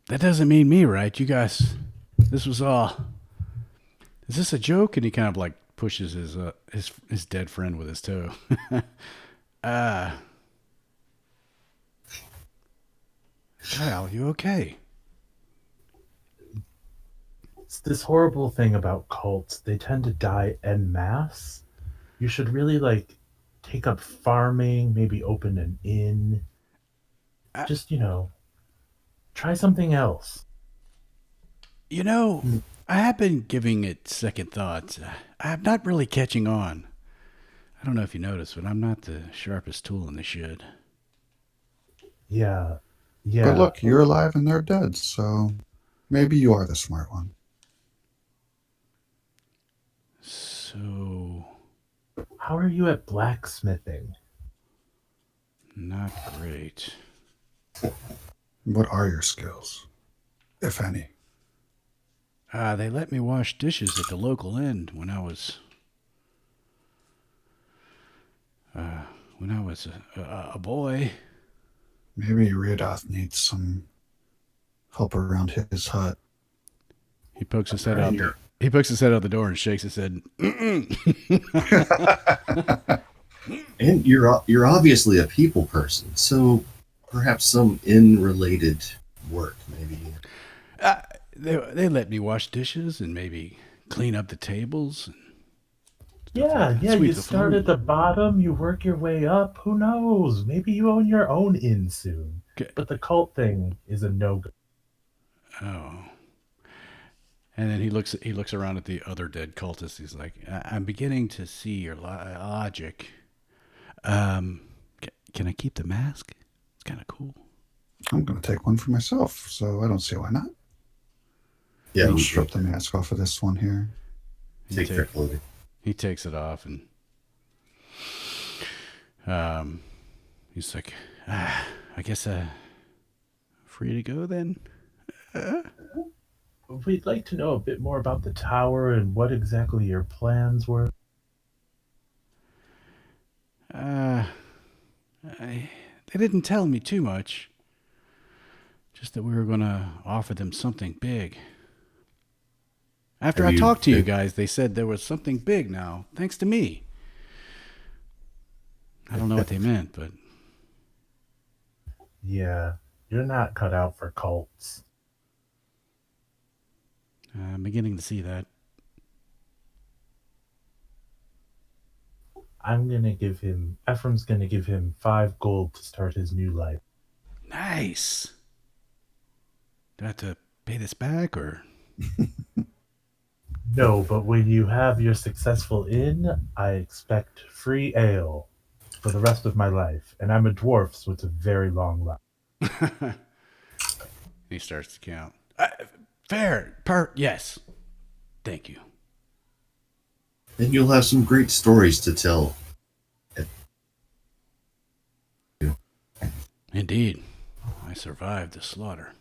doesn't mean me, right? You guys, this was all. Is this a joke? And he kind of like pushes his dead friend with his toe. Kyle, you okay? It's this horrible thing about cults. They tend to die en masse. You should really take up farming, maybe open an inn. Just, try something else. I have been giving it second thoughts. I'm not really catching on. I don't know if you noticed, but I'm not the sharpest tool in the shed. Yeah. But look, you're alive and they're dead, so maybe you are the smart one. So, how are you at blacksmithing? Not great. What are your skills, if any? They let me wash dishes at the local inn when I was a boy. Maybe Riodoth needs some help around his hut. He pokes his head out. He pokes his head out the door and shakes his head. And you're obviously a people person, so perhaps some inn-related work, maybe. They let me wash dishes and maybe clean up the tables. Yeah. You start at the bottom, you work your way up. Who knows? Maybe you own your own inn soon. Okay. But the cult thing is a no-go. Oh. And then he looks around at the other dead cultists. He's like, I'm beginning to see your logic. Can I keep the mask? It's kind of cool. I'm going to take one for myself, so I don't see why not. Yeah, I'll strip the mask off of this one here. take their clothing. He takes it off and He's like, I guess free to go then. We'd like to know a bit more about the tower and what exactly your plans were. They didn't tell me too much. Just that we were going to offer them something big. After I talked to you guys, they said there was something big now, thanks to me. I don't know what they meant, but... Yeah, you're not cut out for cults. I'm beginning to see that. Ephraim's gonna give him 5 gold to start his new life. Nice. Do I have to pay this back, or? No, but when you have your successful inn, I expect free ale for the rest of my life. And I'm a dwarf, so it's a very long life. He starts to count. Fair. Yes. Thank you. And you'll have some great stories to tell. Indeed. I survived the slaughter.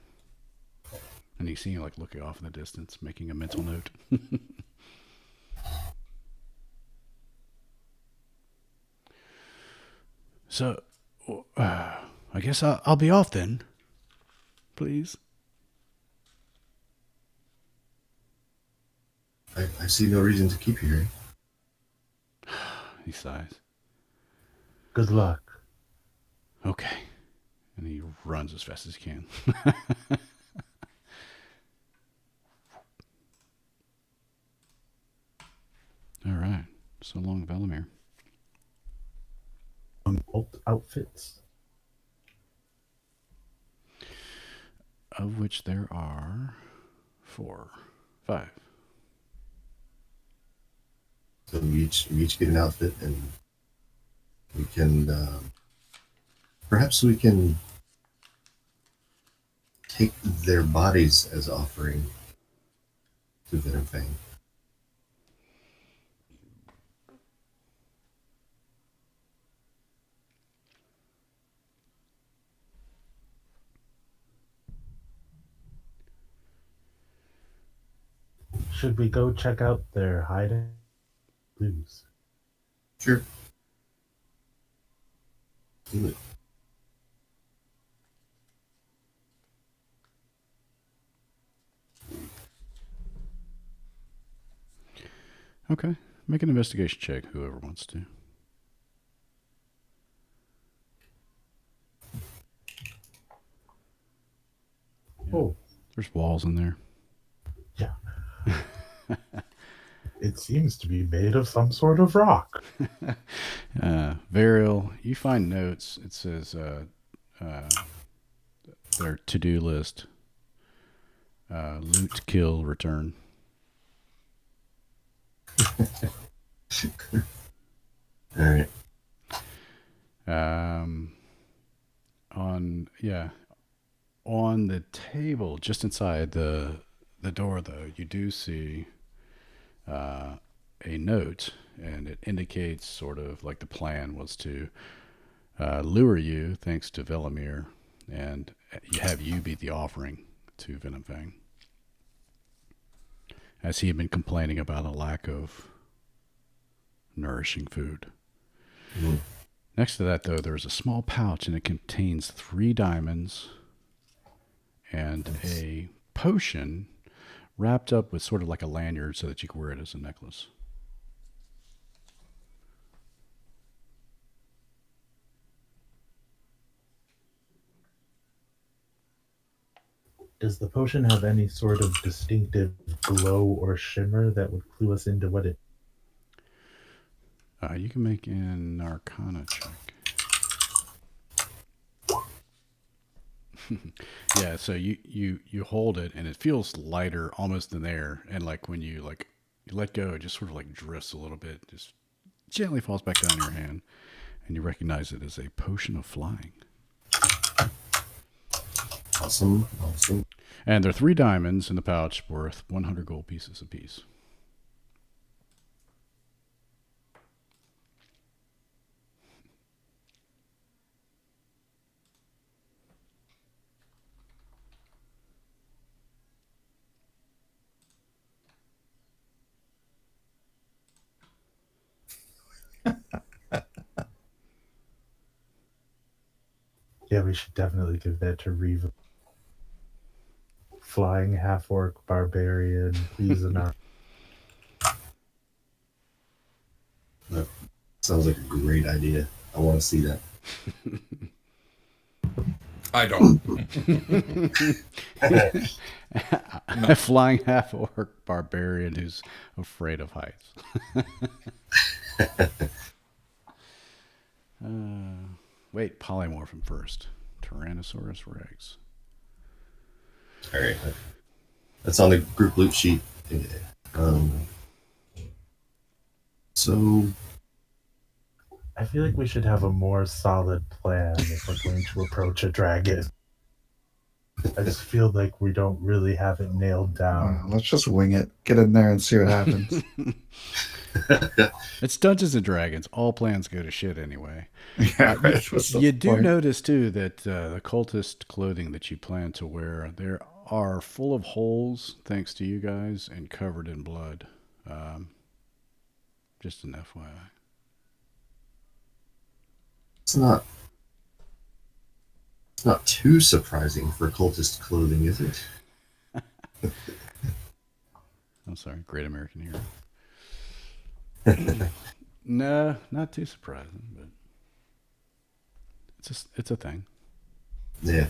And you see him like looking off in the distance, making a mental note. So, I guess I'll be off then. Please. I see no reason to keep you here. He sighs. Good luck. Okay. And he runs as fast as he can. All right. So long, Venomfang. Alt outfits. Of which there are 5. So we each get an outfit, and we can perhaps we can take their bodies as offering to Venomfang. Should we go check out their hiding? Clues. Sure. Do it. Okay. Make an investigation check, whoever wants to. Yeah. Oh. There's walls in there. Yeah. It seems to be made of some sort of rock. Varial, you find notes. It says their to-do list. Loot, kill, return. All right. On the table, just inside the door, though, you do see a note, and it indicates sort of like the plan was to lure you, thanks to Velamir, and have you be the offering to Venomfang, as he had been complaining about a lack of nourishing food. Mm. Next to that, though, there's a small pouch, and it contains 3 diamonds and a potion wrapped up with sort of like a lanyard so that you can wear it as a necklace. Does the potion have any sort of distinctive glow or shimmer that would clue us into what it... You can make an Arcana check. Yeah, so you hold it, and it feels lighter almost in air, and like when you let go, it just sort of like drifts a little bit, just gently falls back down in your hand, and you recognize it as a potion of flying. Awesome. And there are 3 diamonds in the pouch worth 100 gold pieces apiece. Yeah, we should definitely give that to Reva. Flying half-orc barbarian, please enough. That sounds like a great idea. I want to see that. I don't. A flying half orc barbarian who's afraid of heights. Wait, polymorph him first. Tyrannosaurus Rex. All right. That's on the group loot sheet. So I feel like we should have a more solid plan if we're going to approach a dragon. I just feel like we don't really have it nailed down. Let's just wing it. Get in there and see what happens. It's Dungeons and Dragons. All plans go to shit anyway. Yeah, right. What's the You do point? notice too that the cultist clothing that you plan to wear, there are full of holes thanks to you guys and covered in blood. Just an FYI. it's not too surprising for cultist clothing, is it? I'm sorry, Great American Hero. No, not too surprising, but it's a thing. Yeah.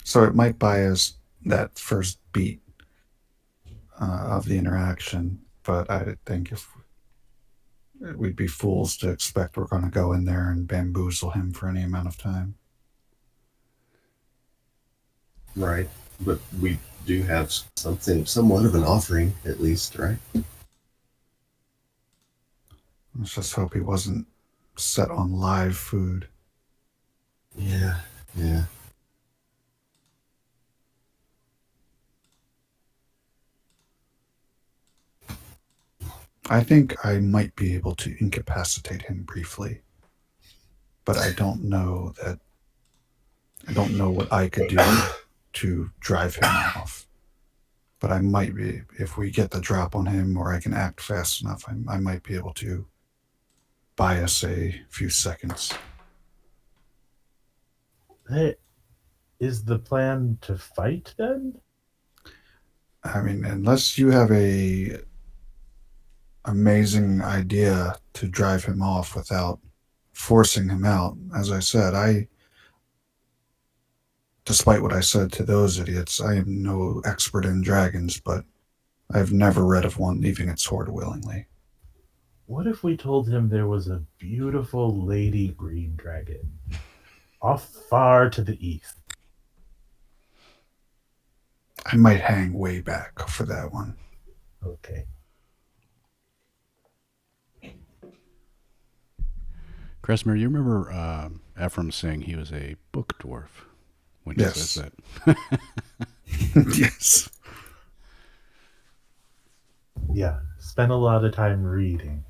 So it might buy us that first beat of the interaction, but I think if we'd be fools to expect we're going to go in there and bamboozle him for any amount of time. Right. But we do have somewhat of an offering, at least, right? Let's just hope he wasn't set on live food. Yeah. I think I might be able to incapacitate him briefly, but I don't know what I could do to drive him off. But I might be, if we get the drop on him or I can act fast enough, I might be able to buy us a few seconds. Hey, is the plan to fight then? I mean, unless you have a amazing idea to drive him off without forcing him out. As I said, despite what I said to those idiots, I am no expert in dragons, but I've never read of one leaving its horde willingly. What if we told him there was a beautiful lady green dragon off far to the east? I might hang way back for that one. Okay. Kressmer, you remember Ephraim saying he was a book dwarf when he Yes. says that? Yes. Yeah, spent a lot of time reading.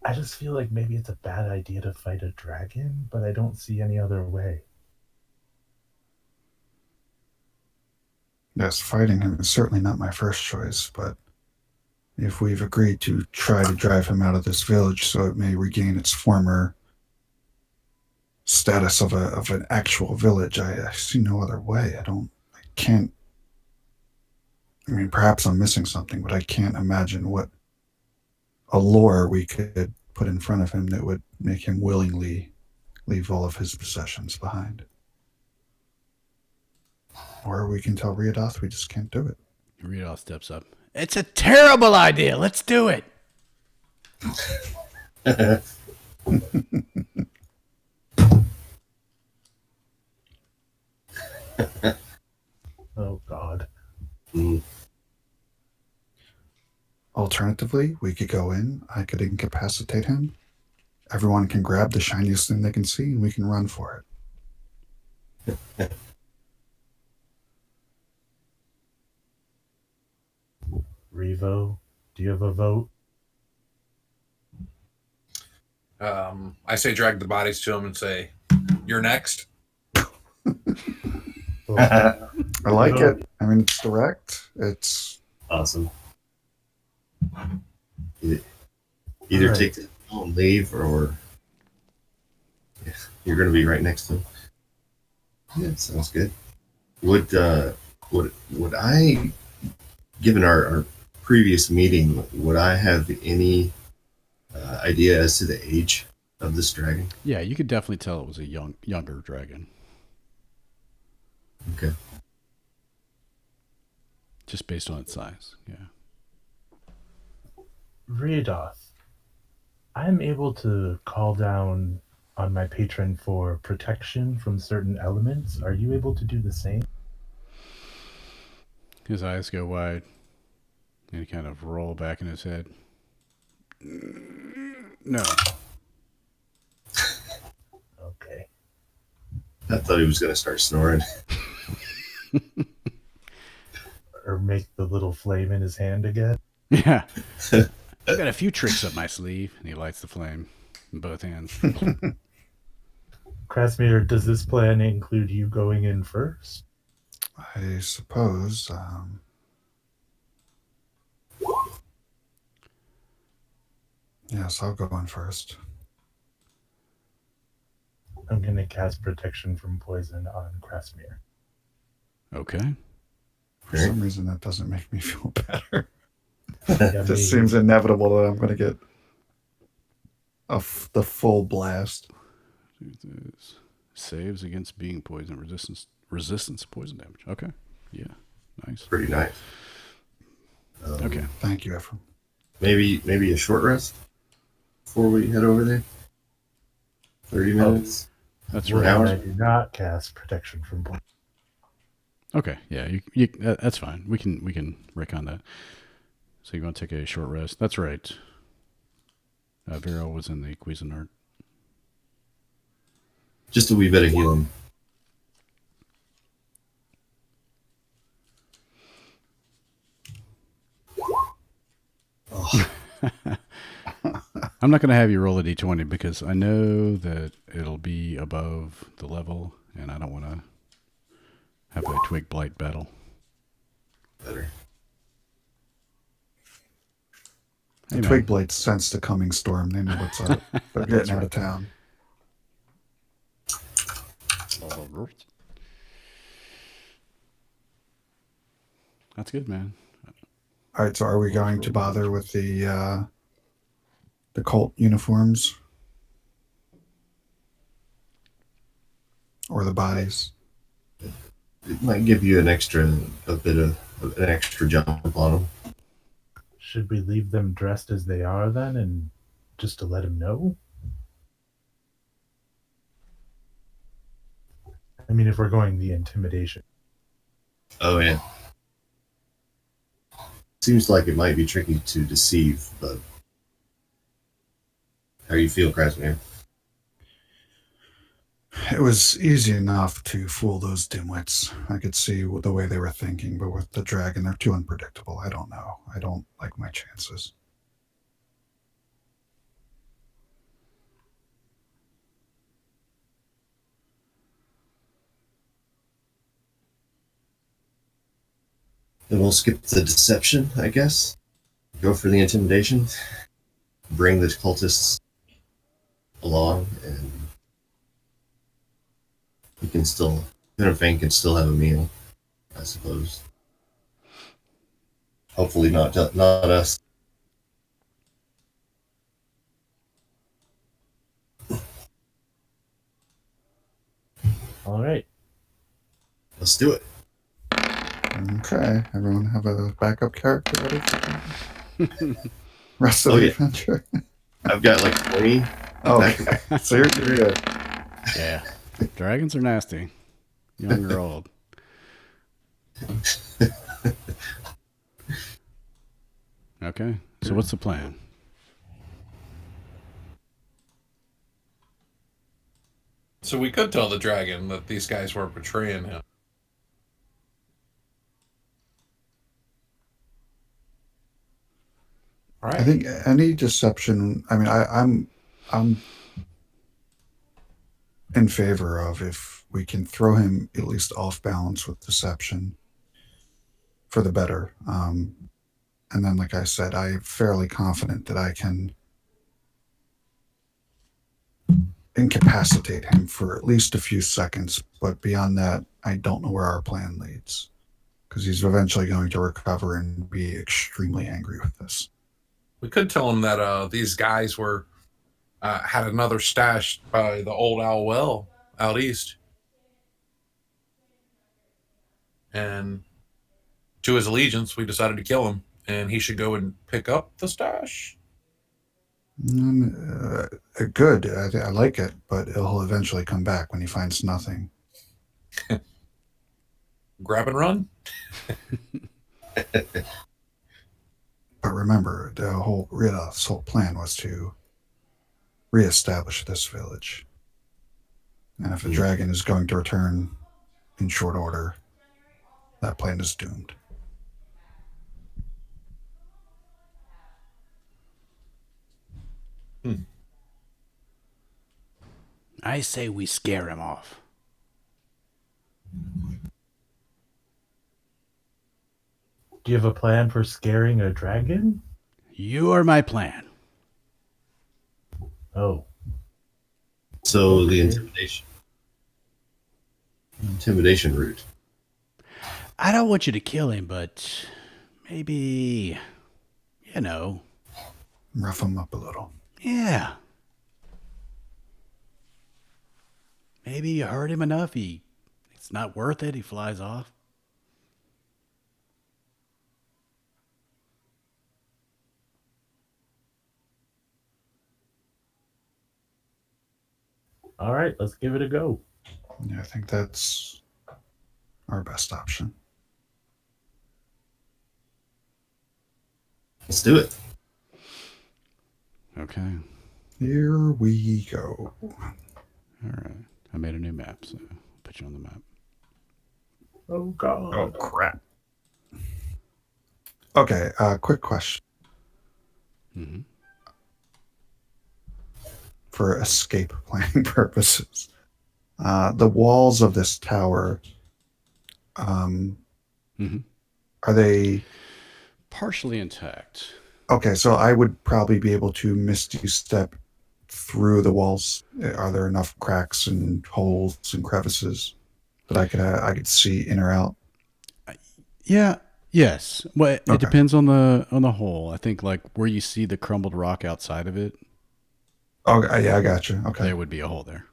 I just feel like maybe it's a bad idea to fight a dragon, but I don't see any other way. Yes, fighting him is certainly not my first choice, but if we've agreed to try to drive him out of this village so it may regain its former status of an actual village, I see no other way. I can't. I mean, perhaps I'm missing something, but I can't imagine what a lure we could put in front of him that would make him willingly leave all of his possessions behind. Or we can tell Riodoth we just can't do it. Rudolph steps up. It's a terrible idea. Let's do it. Oh, God. Mm. Alternatively, we could go in, I could incapacitate him. Everyone can grab the shiniest thing they can see, and we can run for it. Revo, do you have a vote? I say drag the bodies to him and say, "You're next." Well, I like it. I mean, it's direct. It's Awesome. Either Alright. don't leave, or you're going to be right next to him. Yeah, sounds good. Would I, given our previous meeting, would I have any idea as to the age of this dragon? Yeah, you could definitely tell it was a younger dragon. Okay. Just based on its size. Yeah. Riodoth, I'm able to call down on my patron for protection from certain elements. Are you able to do the same? His eyes go wide and he kind of roll back in his head. No. Okay. I thought he was going to start snoring. Or make the little flame in his hand again? Yeah. I've got a few tricks up my sleeve. And he lights the flame in both hands. Krasmir, does this plan include you going in first? I suppose. Yes, I'll go in first. I'm going to cast protection from poison on Krasmir. Okay. For some reason, that doesn't make me feel better. Yeah, It just seems inevitable that I'm going to get the full blast. Saves against being poisoned. Resistance to poison damage. Okay. Yeah. Nice. Pretty nice. Okay. Thank you, Ephraim. Maybe a short rest before we head over there. 30 minutes. That's An right. hour. I do not cast protection from poison. Okay. Yeah. You that's fine. We can recon that. So you want to take a short rest? That's right. Vero was in the Cuisinart. Just a wee bit of healing. Oh. I'm not going to have you roll a d20 because I know that it'll be above the level, and I don't want to have a twig blight battle. Better. The twig blades sense the coming storm. They know what's up. They're getting out of town. That's good, man. All right, so are we going to bother with the cult uniforms or the bodies? It might give you an extra jump on them. Should we leave them dressed as they are then, and just to let him know? I mean, if we're going the intimidation. Oh yeah. Seems like it might be tricky to deceive, but how do you feel, Krasmir? It was easy enough to fool those dimwits. I could see the way they were thinking, but with the dragon, they're too unpredictable. I don't know. I don't like my chances. Then we'll skip the deception, I guess. Go for the intimidation. Bring the cultists along, and Venomfang can still have a meal, I suppose. Hopefully not us. All right. Let's do it. Okay, everyone have a backup character ready for the rest of the adventure? I've got like 20. Okay, so you're good. Yeah. Dragons are nasty. Young or old. Okay, so what's the plan? So we could tell the dragon that these guys were betraying him. All right. I think any deception. I mean, I'm in favor of if we can throw him at least off balance with deception for the better. And then, like I said, I'm fairly confident that I can incapacitate him for at least a few seconds, but beyond that, I don't know where our plan leads. Because he's eventually going to recover and be extremely angry with this. We could tell him that these guys were had another stash by the old owl well out east, and to his allegiance, we decided to kill him, and he should go and pick up the stash. Good, I like it, but he'll eventually come back when he finds nothing. Grab and run. But remember, this whole plan was to reestablish this village. And if a dragon is going to return in short order, that plan is doomed. I say we scare him off. Do you have a plan for scaring a dragon? You are my plan. Oh. So the Okay. intimidation route. I don't want you to kill him, but maybe, Rough him up a little. yeah. Maybe you hurt him enough, it's not worth it, he flies off. All right, let's give it a go. Yeah, I think that's our best option. Let's do it. Okay. Here we go. All right. I made a new map, so I'll put you on the map. Oh, God. Oh, crap. Okay, quick question. Mm-hmm. For escape planning purposes. The walls of this tower, Mm-hmm. are they... Partially intact. Okay, so I would probably be able to misty step through the walls. Are there enough cracks and holes and crevices that I could see in or out? Yeah. Yes. Well, it Okay. depends on the hole. I think like where you see the crumbled rock outside of it, Oh, yeah, I got you. Okay. there would be a hole there.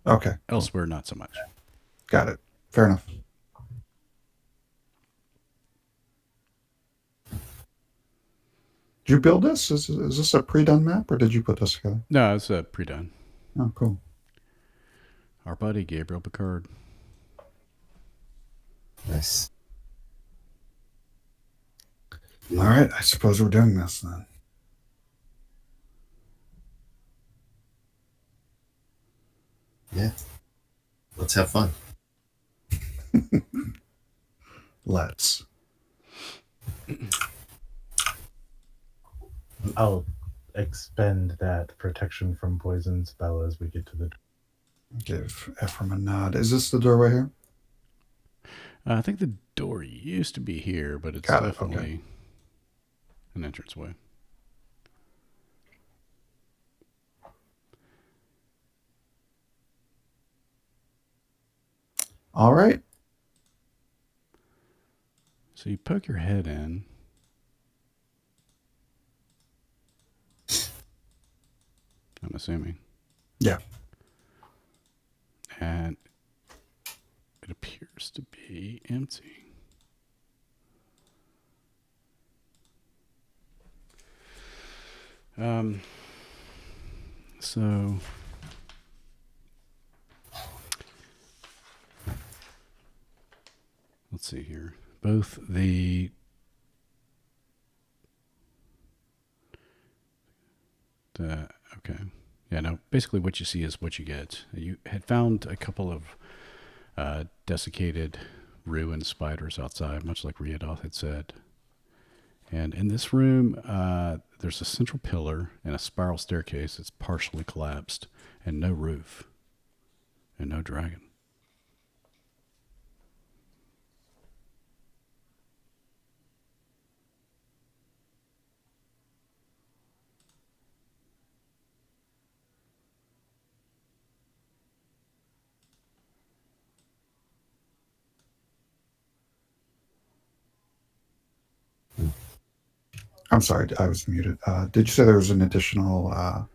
Okay. Elsewhere, not so much. Got it. Fair enough. Did you build this? Is this a pre-done map, or did you put this together? No, it's pre-done. Oh, cool. Our buddy Gabriel Picard. Nice. All right, I suppose we're doing this then. Yeah. Let's have fun. Let's. I'll expend that protection from poison spell as we get to the... Give Ephraim a nod. Is this the doorway here? I think the door used to be here, but it's Got it, definitely okay. an entranceway. All right. So you poke your head in. I'm assuming. Yeah. And it appears to be empty. So let's see here. Both the okay. Yeah, no, basically what you see is what you get. You had found a couple of desiccated ruined spiders outside, much like Riedoth had said. And in this room, there's a central pillar and a spiral staircase that's partially collapsed, and no roof, and no dragon. I'm sorry, I was muted. Did you say there was an additional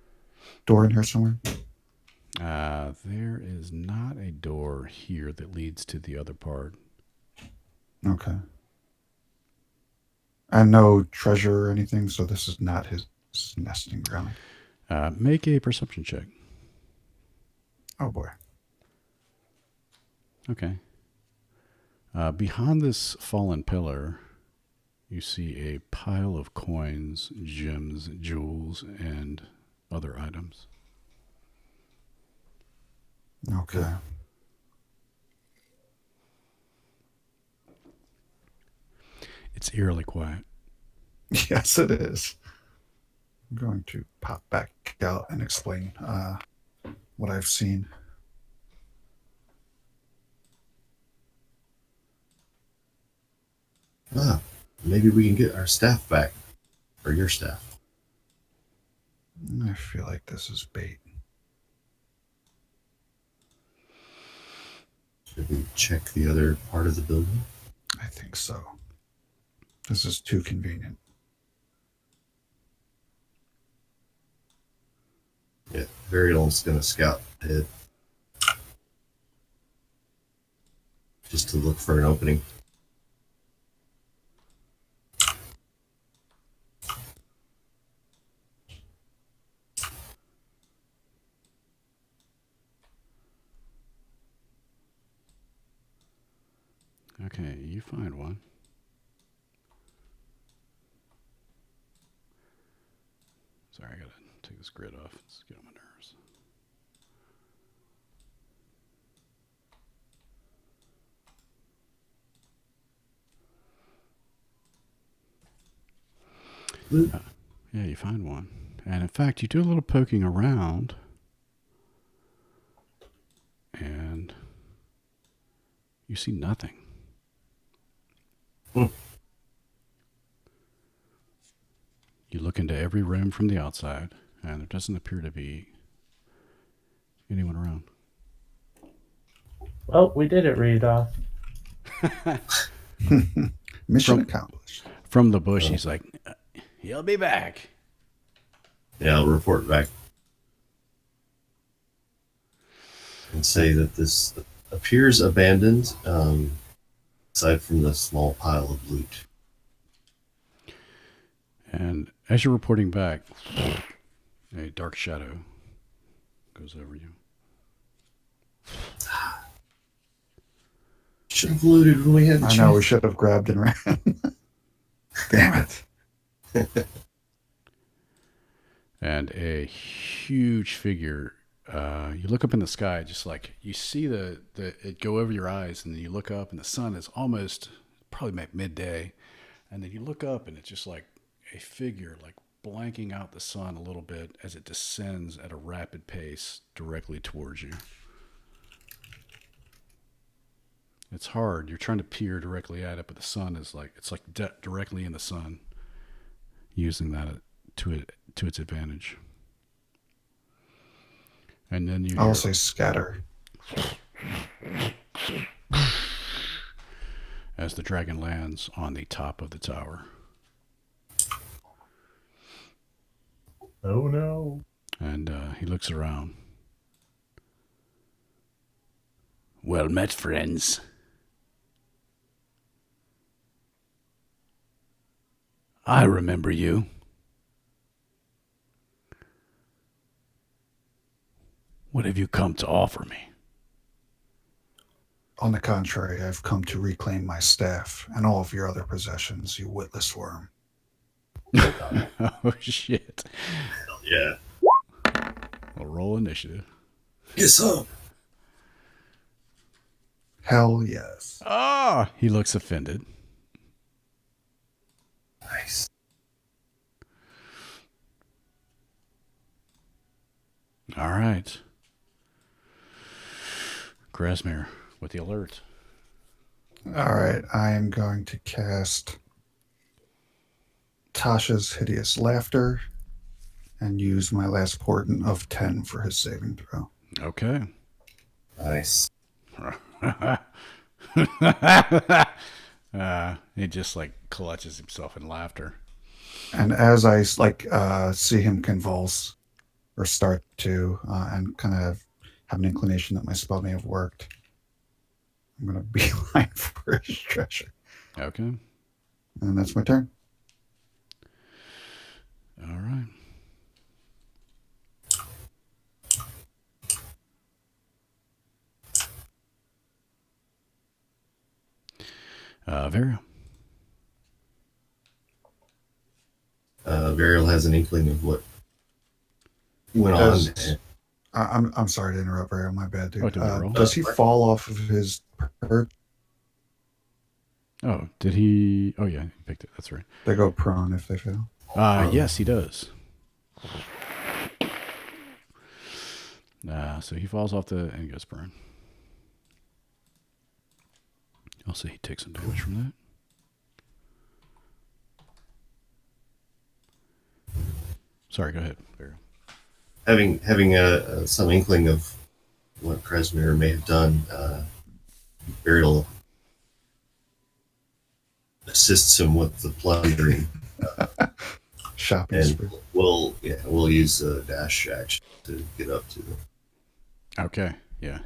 door in here somewhere? There is not a door here that leads to the other part. Okay. And no treasure or anything, so this is not his nesting ground. Make a perception check. Oh boy. Okay. Behind this fallen pillar, you see a pile of coins, gems, jewels, and other items. Okay. It's eerily quiet. Yes, it is. I'm going to pop back out and explain what I've seen. Maybe we can get our staff back. Or your staff. I feel like this is bait. Should we check the other part of the building? I think so. This is too convenient. Yeah, Varial's going to scout ahead. Just to look for an opening. Okay, you find one. Sorry, I gotta take this grid off. It's getting on my nerves. Yeah, you find one. And in fact, you do a little poking around. And you see nothing. You look into every room from the outside, and there doesn't appear to be anyone around. Well, we did it, Rudolph. Mission accomplished. From the bush, he's like, he'll be back. Yeah, I'll report back. And say that this appears abandoned, aside from the small pile of loot. And as you're reporting back, a dark shadow goes over you. Should have looted when we had the I chance. know, we should have grabbed and ran. Damn it. And a huge figure. You look up in the sky, just like you see the it go over your eyes, and then you look up, and the sun is almost probably midday, and then you look up, and it's just like a figure, like blanking out the sun a little bit as it descends at a rapid pace directly towards you. It's hard. You're trying to peer directly at it, but the sun is like directly in the sun, using that to its advantage. And then you I'll say scatter. As the dragon lands on the top of the tower. Oh no. And he looks around. Well met, friends. I remember you. What have you come to offer me? On the contrary, I've come to reclaim my staff and all of your other possessions, you witless worm. Oh, shit. Hell yeah. Well, roll initiative. Yes, up. Hell yes. Ah! He looks offended. Nice. All right. Grasmere with the alert. All right, I am going to cast Tasha's Hideous Laughter and use my last portent of 10 for his saving throw. Okay. Nice. He just like clutches himself in laughter. And as I see him convulse or start to, and kind of have an inclination that my spell may have worked, I'm going to beeline for his treasure. Okay. And that's my turn. All right. Vera. Varial has an inkling of what went on. I'm sorry to interrupt, Ariel. My bad, dude. do we roll? Does he fall off of his perch? Oh, did he? Oh, yeah, he picked it. That's right. They go prone if they fail. Yes, he does. So he falls off and he goes prone. I'll say he takes some damage from that. Sorry, go ahead, Vera. Having some inkling of what Krasmir may have done, Varial assists him with the plundering. Shopping And spree. we'll use a dash action to get up to them. Okay, yeah.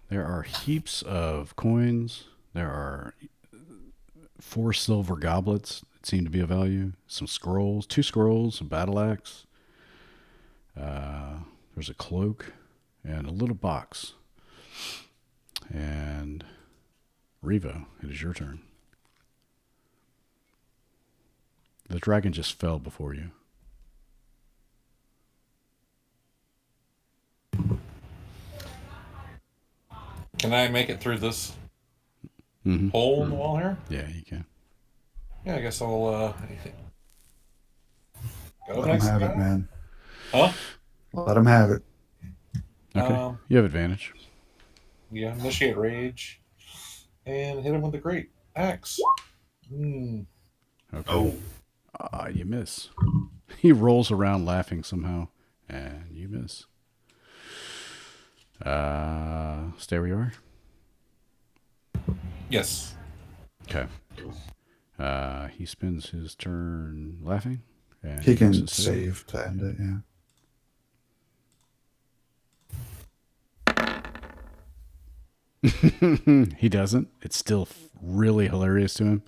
There are heaps of coins. There are 4 silver goblets that seem to be of value. Some scrolls, 2 scrolls, a battle axe. There's a cloak and a little box. And Revo, it is your turn. The dragon just fell before you. Can I make it through this Mm-hmm. hole in the wall here? Yeah, you can. Yeah, I guess I'll go Let him next have guy? it, man. Huh? Let him have it. Okay. You have advantage. Yeah, initiate rage and hit him with the great axe. Okay. Oh, You miss. He rolls around laughing somehow, and you miss. Stay where you are. Yes. Okay. He spends his turn laughing. And He can makes a save to end it, yeah. He doesn't. It's still really hilarious to him.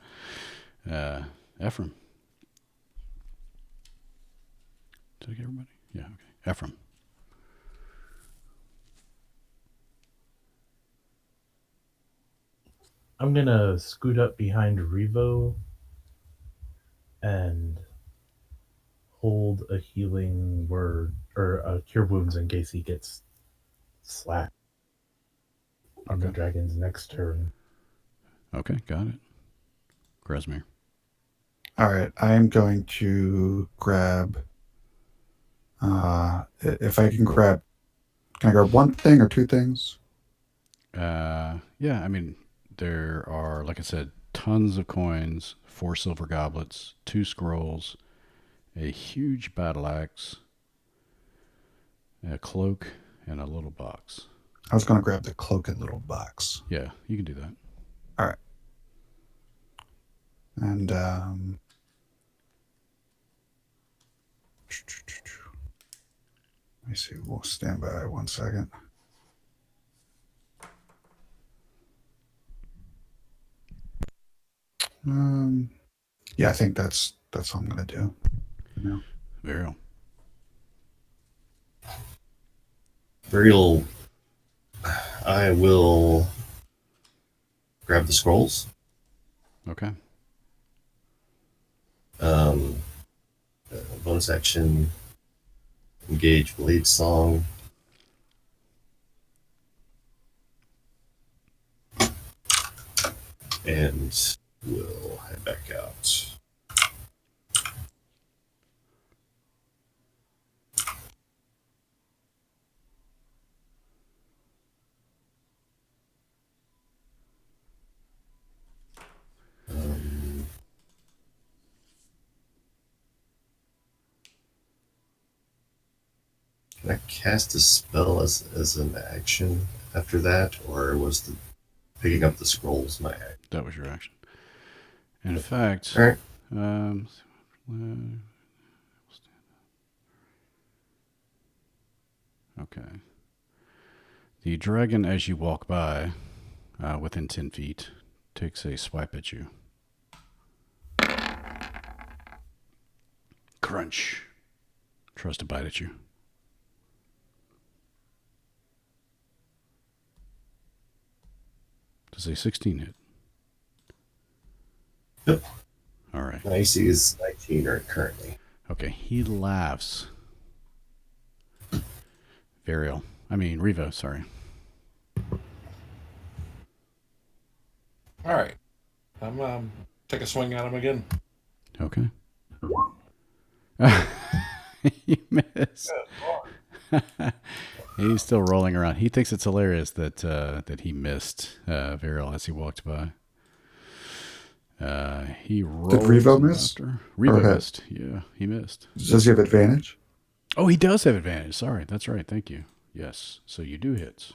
Ephraim. Did I get everybody? Yeah, okay. Ephraim. I'm gonna scoot up behind Revo and hold a healing word or a cure wounds in case he gets slapped on the dragon's next turn. Okay, got it. Grasmere. All right, I am going to grab. If I can grab, can I grab one thing or 2 things? Yeah, I mean, there are, like I said, tons of coins, 4 silver goblets, 2 scrolls, a huge battle axe, a cloak, and a little box. I was going to grab the cloak and little box. Yeah, you can do that. All right. And let me see. We'll stand by 1 second. Yeah, I think that's what I'm gonna do. Yeah. Varial. Varial, I will grab the scrolls. Okay. Bonus action, engage blade song. And we'll head back out. Can I cast a spell as an action after that, or was the picking up the scrolls my action? That was your action. In fact, All right. Okay. The dragon, as you walk by, within 10 feet, takes a swipe at you. Crunch. Tries to bite at you. Does a 16 hit? Yep. All right. My AC is 19 currently. Okay, he laughs. Revo, sorry. All right. I'm take a swing at him again. Okay. You miss. He's still rolling around. He thinks it's hilarious that he missed Viral as he walked by. He rolls. Did Revo miss? Revo missed. Yeah, he missed. Does he have advantage? Oh, he does have advantage. Sorry, that's right. Thank you. Yes, so you do hit.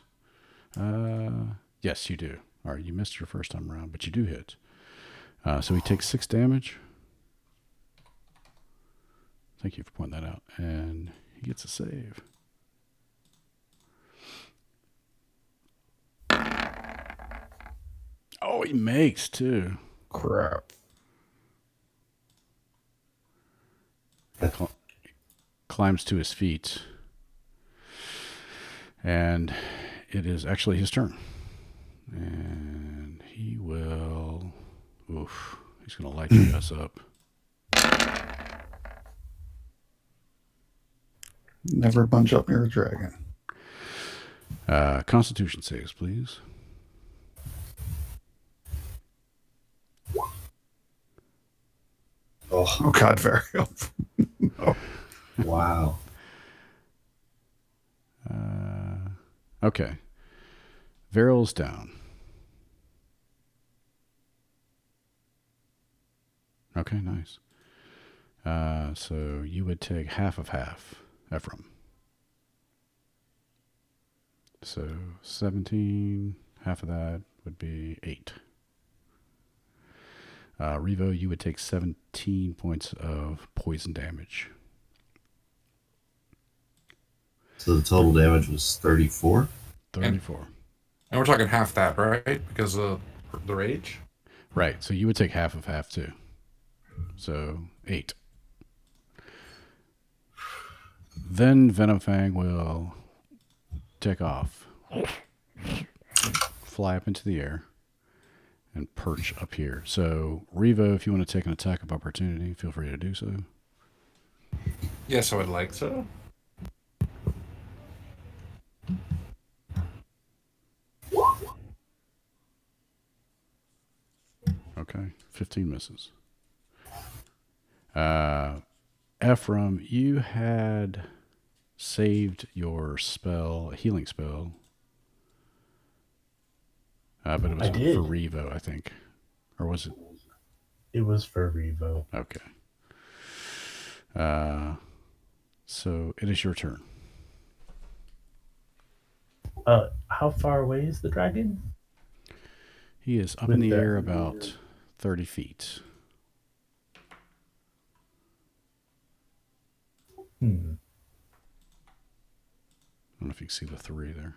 Yes, you do. All right, you missed your first time around, but you do hit. So he takes 6 damage. Thank you for pointing that out. And he gets a save. Oh, he makes too. Crap. Climbs to his feet. And it is actually his turn. And he will... Oof. He's going to light you guys up. Never bunch up near a dragon. Constitution saves, please. Oh, God, very helpful. No. wow. Okay. Veryl's down. Okay, nice. So you would take half of half, Ephraim. So 17, half of that would be 8. Revo, you would take 17 points of poison damage. So the total damage was 34? 34. And we're talking half that, right? Because of the rage? Right, so you would take half of half too. So 8. Then Venomfang will take off, fly up into the air, and perch up here. So, Revo, if you want to take an attack of opportunity, feel free to do so. Yes, I would like to. Okay, 15 misses. Ephraim, you had saved your spell, a healing spell. But it was I did. for Revo, I think. Or was it? It was for Revo. Okay. So it is your turn. How far away is the dragon? He is up With in the the- air about 30 feet. I don't know if you can see the 3 there.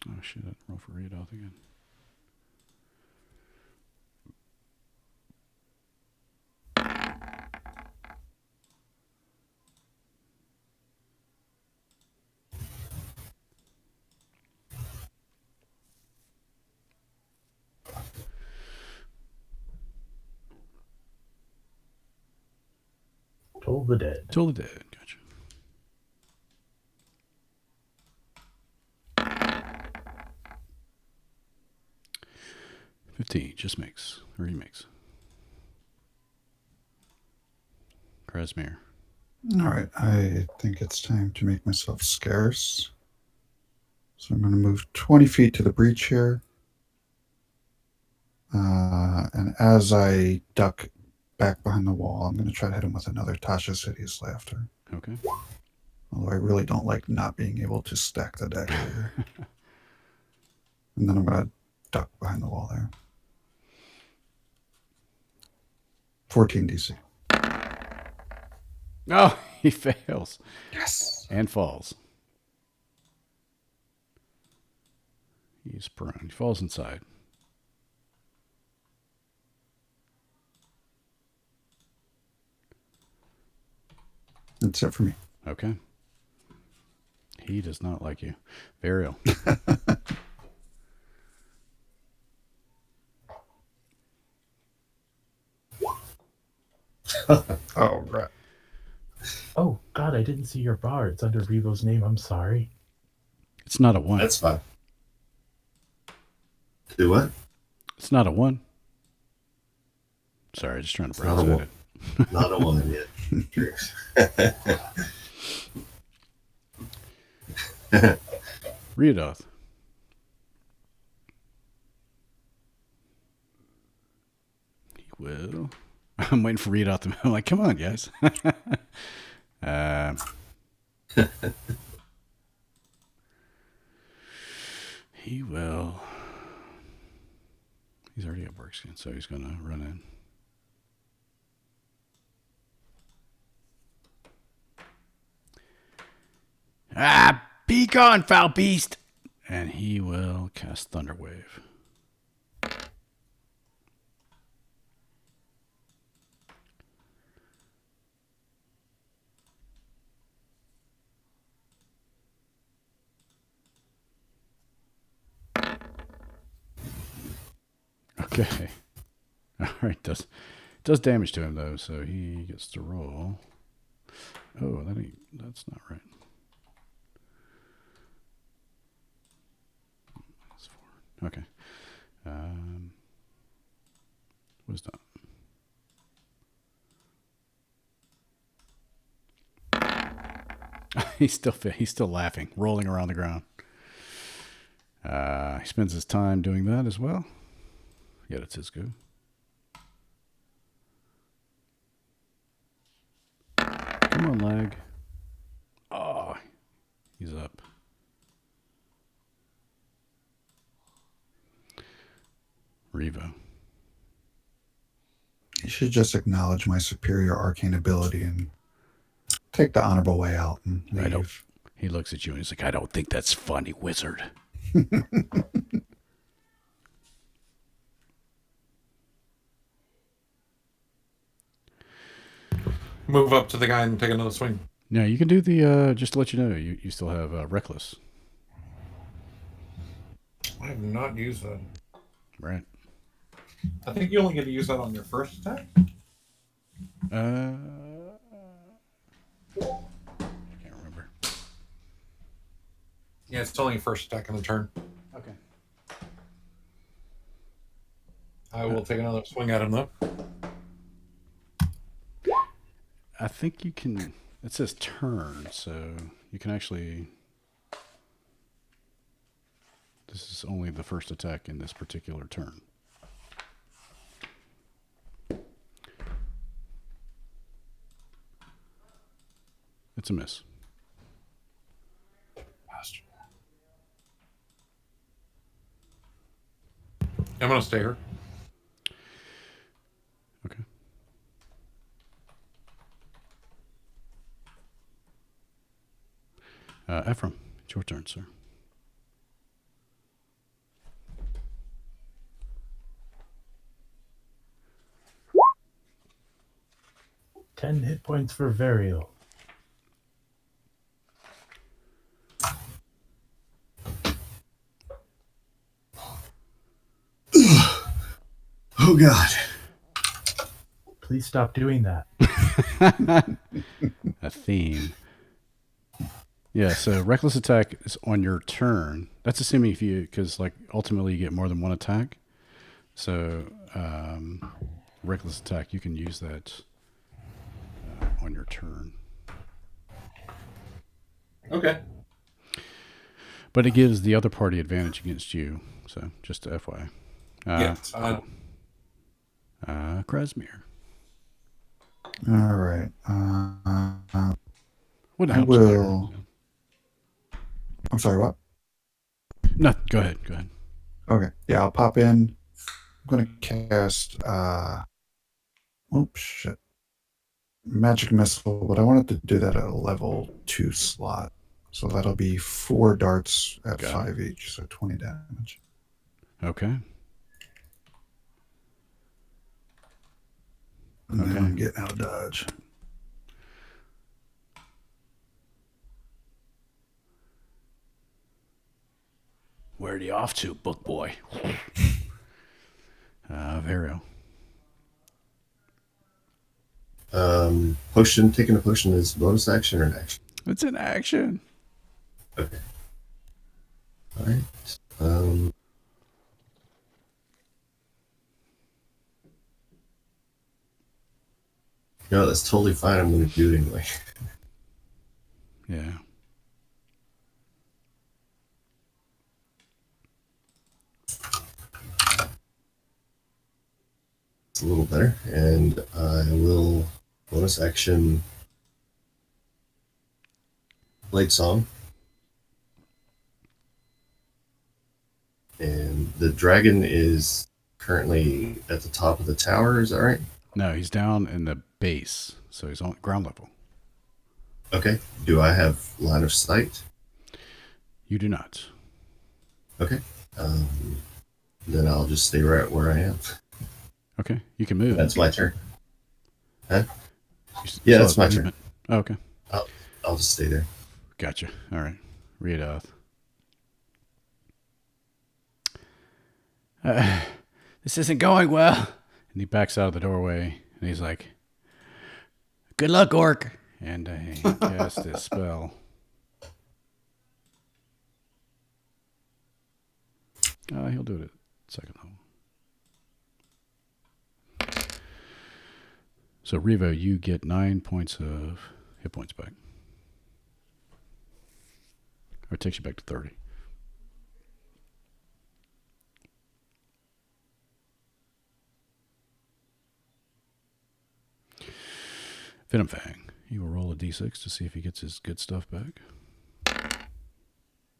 Oh shit, I didn't roll for read off again. Toll the Dead. Toll the Dead, gotcha. $15, just makes. Or he makes. Krasmir. All right, I think it's time to make myself scarce. So I'm going to move 20 feet to the breach here. And as I duck back behind the wall, I'm going to try to hit him with another Tasha's Hideous Laughter. Okay. Although I really don't like not being able to stack the deck here. And then I'm going to duck behind the wall there. 14 DC. Oh, he fails. Yes. And falls. He's prone. He falls inside. That's it for me. Okay. He does not like you. Varial. Oh, right. Oh, God, I didn't see your bar. It's under Revo's name. I'm sorry. It's not a 1. That's fine. Do what? It's not a 1. Sorry, just trying to browse Not a at one. it. Not a one yet. Riodoth. He will. I'm waiting for Riodoth to. I'm like, come on, guys. He will. He's already at work skin, so he's going to run in. Be gone, foul beast! And he will cast Thunderwave. Okay. All right. Does damage to him though, so he gets to roll. Oh, that's not right. That's 4. Okay. Wisdom. He's still laughing, rolling around the ground. He spends his time doing that as well. Yet it's his go. Come on, lag. Oh, he's up. Revo. You should just acknowledge my superior arcane ability and take the honorable way out and leave. He looks at you and he's like, I don't think that's funny, wizard. Move up to the guy and take another swing. Yeah, you can do the, just to let you know, you still have Reckless. I have not used that. Right. I think you only get to use that on your first attack. I can't remember. Yeah, it's only your first attack in the turn. Okay. I will take another swing at him, though. I think you can, it says turn, so you can actually, this is only the first attack in this particular turn. It's a miss. Bastard. I'm going to stay here. Okay. Ephraim, it's your turn, sir. Ten hit points for Varial. Oh, God. Please stop doing that. A theme. Yeah, so reckless attack is on your turn. That's assuming if you, because like ultimately you get more than one attack. So reckless attack, you can use that on your turn. Okay. But it gives the other party advantage against you. So just to FYI. Yes. Krasmir. All right. Wouldn't I help Spider. will. I'm sorry, what? No, go ahead. Go ahead. Okay. Yeah, I'll pop in. I'm going to cast. Oops, shit. Magic Missile, but I wanted to do that at a level 2 slot. So that'll be 4 darts at Got 5 each, so 20 damage. Okay. And then Okay. I'm getting out of dodge. Where are you off to, book boy? Vario. Potion, taking a potion is bonus action or an action? It's an action. Okay. All right. No, that's totally fine. I'm going to do it anyway. Yeah. It's a little better. And I will bonus action Blade Song. And the dragon is currently at the top of the tower. Is that right? No, he's down in the base, so he's on ground level. Okay. Do I have line of sight? You do not. Okay. Then I'll just stay right where I am. Okay, you can move. That's my turn. Huh? You Yeah, still that's have my movement. Oh, okay, I'll just stay there. gotcha. All right, read off. This isn't going well. And he backs out of the doorway, and he's like, "Good luck, orc." And he casts his spell. He'll do it at second level. So, Revo, you get 9 points of hit points back. Or it takes you back to 30. Venomfang. He will roll a d6 to see if he gets his good stuff back.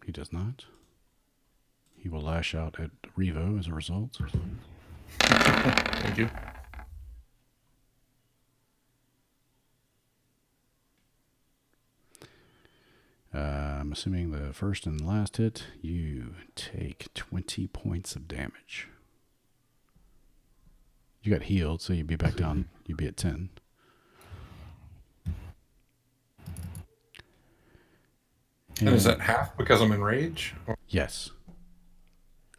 He does not. He will lash out at Revo as a result. Thank you. I'm assuming the first and last hit, you take 20 points of damage. You got healed, so you'd be back down. You'd be at 10. And is that half because I'm in rage? Yes.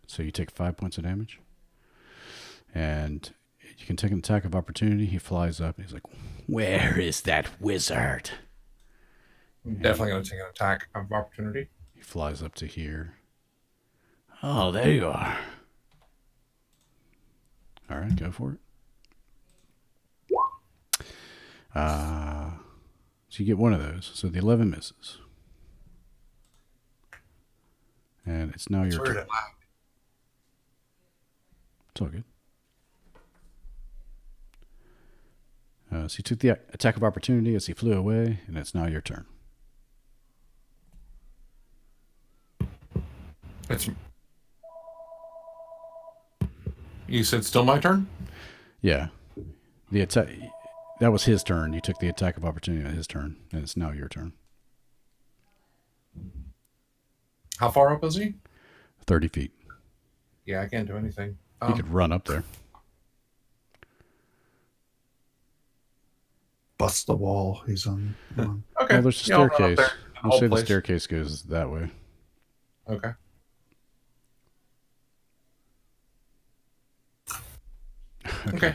So you take 5 points of damage. And you can take an attack of opportunity. He flies up and he's like, "Where is that wizard?" I'm definitely going to take an attack of opportunity. He flies up to here. "Oh, there you are." All right, go for it. So you get one of those. So the 11 misses. And it's now your turn. It's all good. So you took the attack of opportunity as he flew away, and it's now your turn. You said still my turn? Yeah. The attack. That was his turn. You took the attack of opportunity on his turn, and it's now your turn. How far up is he? 30 feet. Yeah, I can't do anything. You could run up there. Bust the wall. He's on. Okay. Well, there's a Yeah, I'll run up staircase. there. We'll Hold say the place. staircase goes that way. Okay. Okay.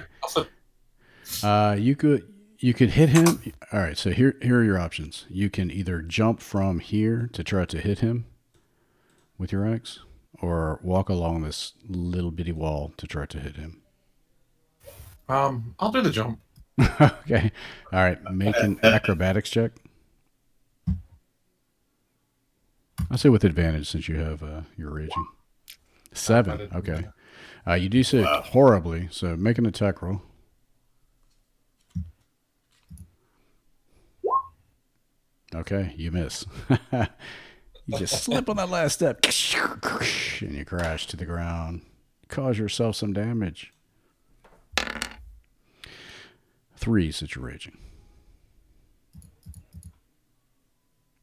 You could hit him. All right. So here are your options. You can either jump from here to try to hit him with your axe, or walk along this little bitty wall to try to hit him. I'll do the jump. Okay. All right. Make an acrobatics check. I'll say with advantage since you have you're raging. 7. Okay. You do so horribly, so make an attack roll. Okay, you miss. You just slip on that last step, and you crash to the ground. Cause yourself some damage. 3 since you're raging.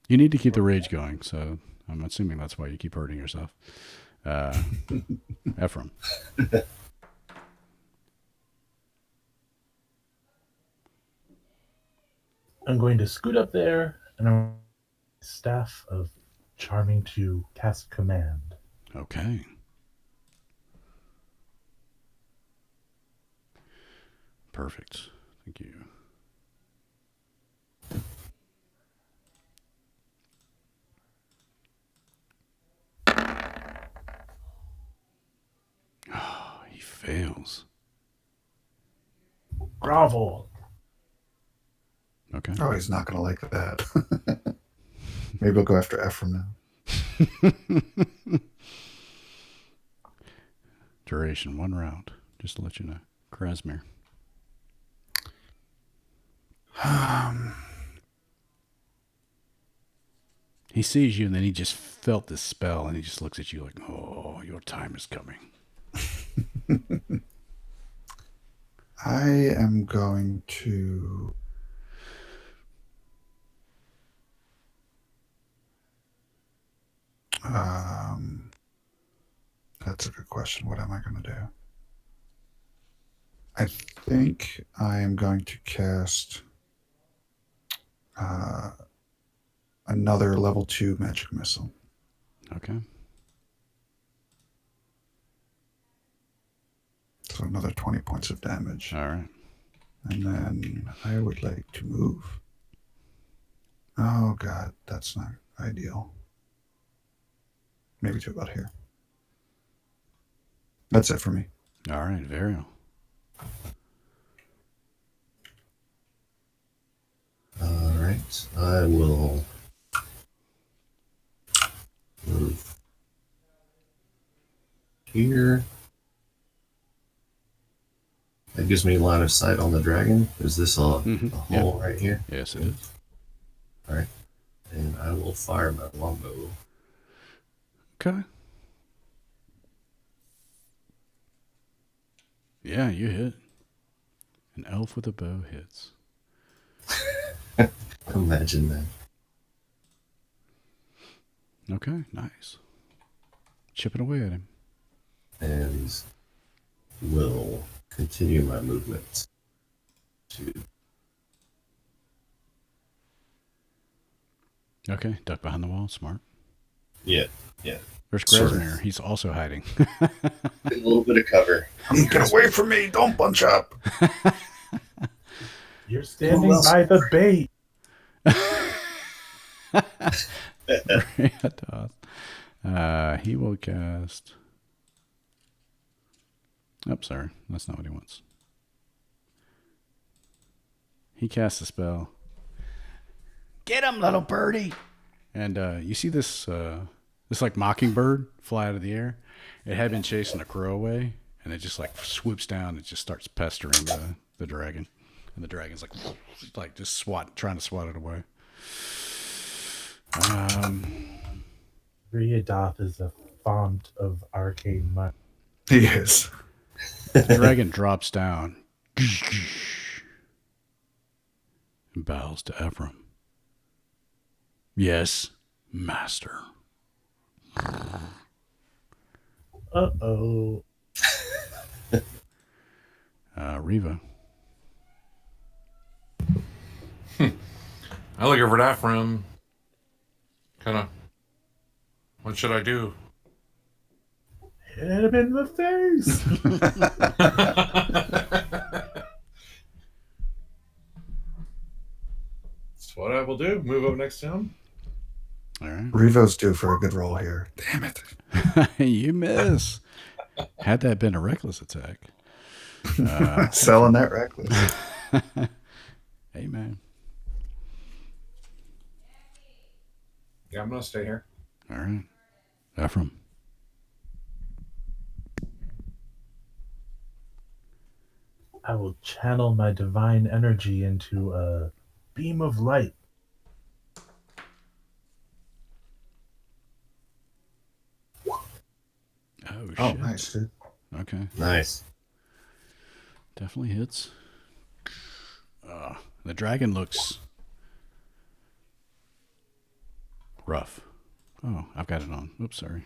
You need to keep the rage going, so I'm assuming that's why you keep hurting yourself. Ephraim. I'm going to scoot up there, and I'm staff of charming to cast command. Okay. Perfect. Thank you. Oh, he fails. Grovel. Okay. Oh, he's not going to like that. Maybe we'll go after Ephraim now. Duration 1 round. Just to let you know. Krasmir. He sees you and then he just felt this spell and he just looks at you like, oh, your time is coming. I am going to... that's a good question. What am I going to do? I think I am going to cast another level 2 magic missile. Okay. So another 20 points of damage. All right. And then I would like to move. Oh, God, that's not ideal. Maybe to about here. That's it for me. All right. Varial. All right. I will move here. That gives me line of sight on the dragon. Is this a hole right here? Yes, it is. All right. And I will fire my longbow. Okay. Yeah, you hit. An elf with a bow hits. Imagine that. Okay, nice. Chipping away at him. And will continue my movement to... Okay, duck behind the wall. Smart. Yeah. There's Sort of. Krasmir. He's also hiding. A little bit of cover. Get away from me. Don't bunch up. You're standing by the bait. He will cast... Oh, sorry. That's not what he wants. He casts a spell. Get him, little birdie! And you see this like mockingbird fly out of the air. It had been chasing a crow away, and it just like swoops down and just starts pestering the dragon. And the dragon's like just trying to swat it away. Riadoth is a font of arcane might. He is. The dragon drops down and bows to Ephraim. Yes, master. Uh-oh. Riva. I look over at Ephraim. Kind of. What should I do? Hit him in the face. That's what I will do. Move up next to him. All right. Revo's due for a good roll here. Damn it. You miss. Had that been a reckless attack. Selling that reckless. Hey, man. Yeah, I'm going to stay here. All right. Ephraim. I will channel my divine energy into a beam of light Oh, shit. nice, dude. Okay. Nice. Definitely hits. The dragon looks rough. Oh, I've got it on. Oops, sorry.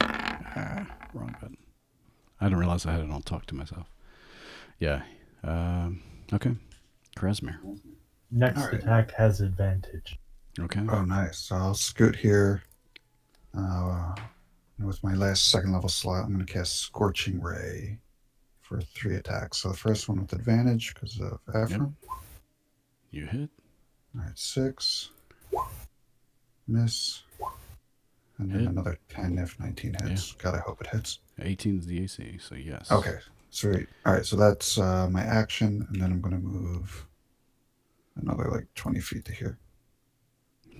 Wrong button. I didn't realize I had it on talk to myself. Yeah. Okay. Krasmir. Next All right. attack has advantage. Okay. Oh, nice. So I'll scoot here. With my last second level slot, I'm going to cast Scorching Ray for 3 attacks. So the first one with advantage because of Ephraim. You hit. All right, 6. Miss. And then Hit. another 10 if 19 hits. God, I hope it hits. 18 is the AC, so yes. Okay, sweet. All right, so that's my action, and then I'm going to move another like 20 feet to here.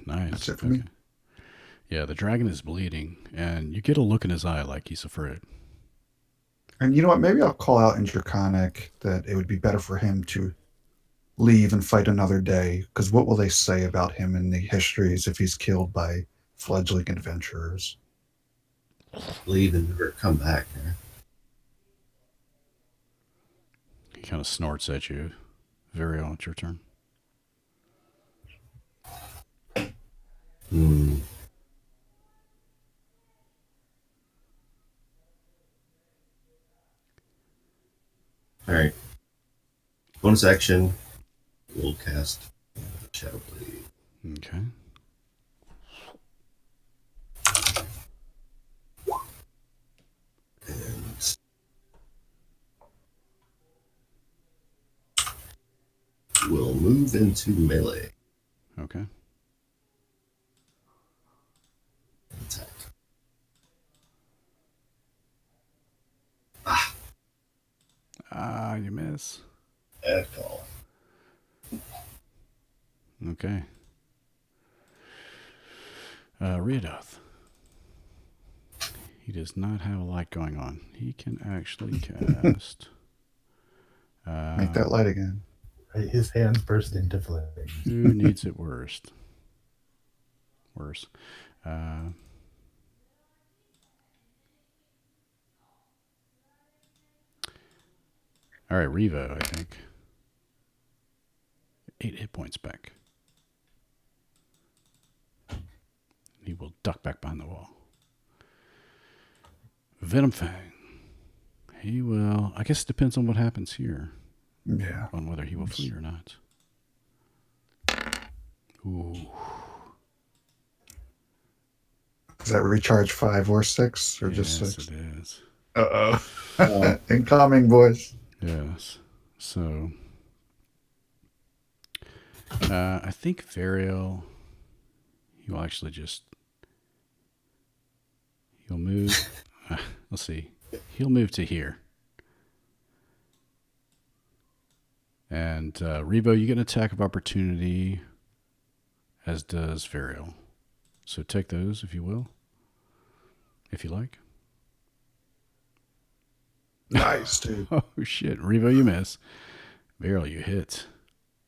Nice. That's it for me. Yeah, the dragon is bleeding, and you get a look in his eye like he's afraid. And you know what? Maybe I'll call out in Draconic that it would be better for him to leave and fight another day, because what will they say about him in the histories if he's killed by fledgling adventurers? Leave and never come back. Huh? He kind of snorts at you. Varial, it's your turn. Hmm. All right. Bonus action. We'll cast Shadow Blade. Okay. And we'll move into melee. Okay. Attack. You miss. Bad call. Okay. Riadoth. He does not have a light going on. He can actually cast. Make that light again. His hands burst into flames. Who needs it worst? Worse. All right, Revo, I think. 8 hit points back. He will duck back behind the wall. Venomfang. He will. I guess it depends on what happens here. Yeah. On whether he will flee or not. Ooh. Is that recharge 5 or 6 or just Yes, 6? it is. Uh-oh. Incoming, boys. Yes. So, I think Varial, he will actually just, he'll move, let's see, he'll move to here. And Revo, you get an attack of opportunity, as does Varial. So take those, if you will, if you like. Nice, dude. Oh, shit. Revo, you miss. Varial, you hit.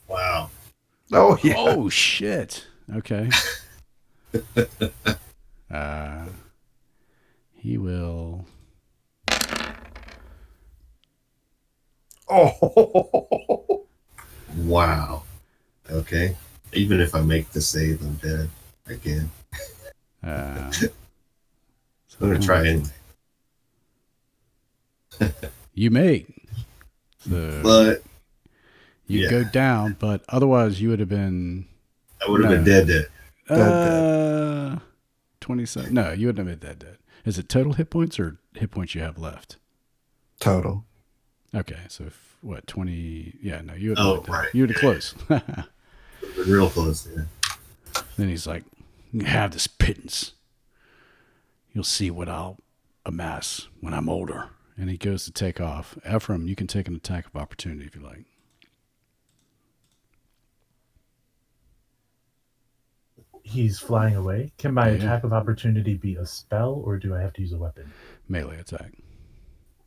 Wow. Oh, yeah. Oh, shit. Okay. He will. Oh. Wow. Okay. Even if I make the save, I'm dead again. I'm I'm going to try anyway. You may. So But you yeah. go down, but otherwise you would have been. I would have been dead. Dead. 27. No, you wouldn't have been dead. Is it total hit points or hit points you have left? Total. Okay, so what, 20? Yeah, no, you would Oh, have been right. You would have close. Real close, yeah. Then he's like, "You have this pittance. You'll see what I'll amass when I'm older." And he goes to take off. Ephraim, you can take an attack of opportunity if you like. He's flying away. Can my Yeah. attack of opportunity be a spell, or do I have to use a weapon? Melee attack.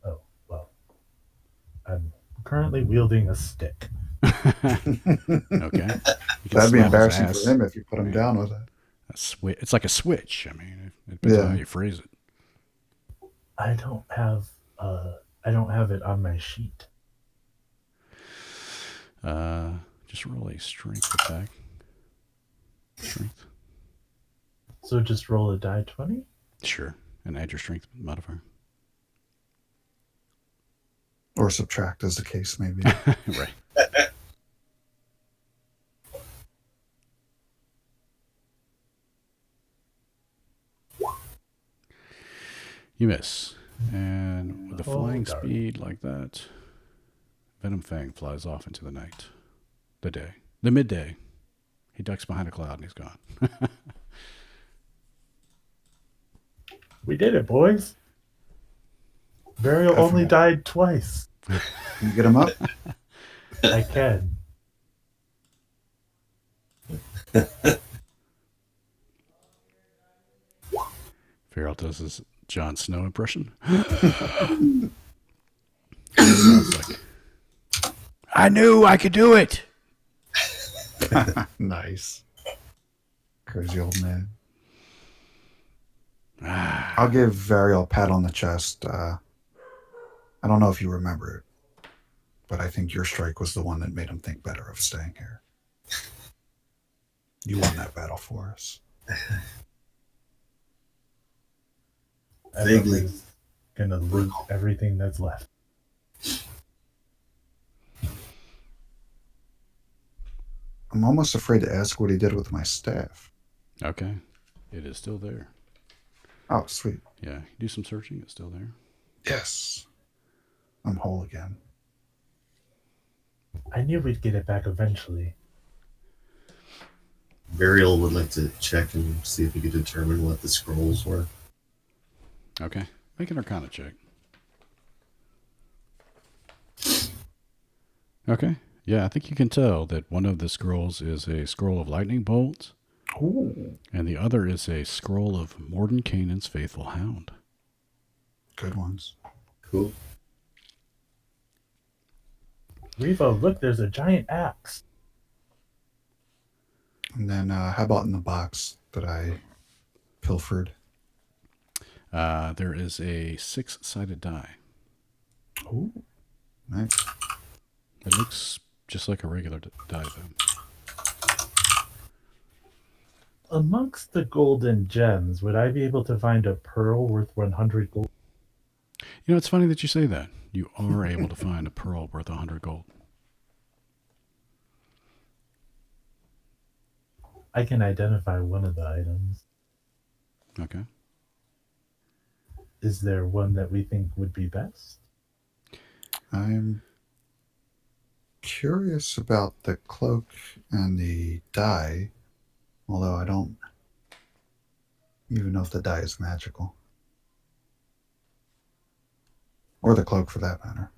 Oh, well. I'm currently wielding a stick. Okay. You can That'd be slap his embarrassing ass. for him if you put him Yeah. down with it. It's like a switch. I mean, it depends on Yeah. how you phrase it. I don't have I don't have it on my sheet. Just roll a strength attack. Strength. So just roll a die 20? Sure. And add your strength modifier. Or subtract, as the case may be. Right. You miss. And with a flying darn. speed like that, Venomfang flies off into the night. The midday. He ducks behind a cloud and he's gone. We did it, boys. Burial only died twice. Can you get him up? I can. Farrell does his Jon Snow impression. Like, I knew I could do it. Nice. Crazy old man. I'll give Varial a pat on the chest. I don't know if you remember it, but I think your strike was the one that made him think better of staying here. You won that battle for us. Vaguely. Gonna loot everything that's left. I'm almost afraid to ask what he did with my staff. Okay. It is still there. Oh, sweet. Yeah. You do some searching. It's still there. Yes. I'm whole again. I knew we'd get it back eventually. Burial would like to check and see if he could determine what the scrolls were. Okay. Make an Arcana check. Okay. Yeah, I think you can tell that one of the scrolls is a scroll of lightning bolts. Ooh. And the other is a scroll of Mordenkainen's faithful hound. Good ones. Cool. Revo, look, there's a giant axe. And then how about in the box that I pilfered? There is a 6-sided die. Ooh. Nice. It looks just like a regular die, though. Amongst the gold and gems, would I be able to find a pearl worth 100 gold? You know, it's funny that you say that. You are able to find a pearl worth 100 gold. I can identify one of the items. Okay. Is there one that we think would be best? I'm curious about the cloak and the die, although I don't even know if the die is magical. Or the cloak, for that matter.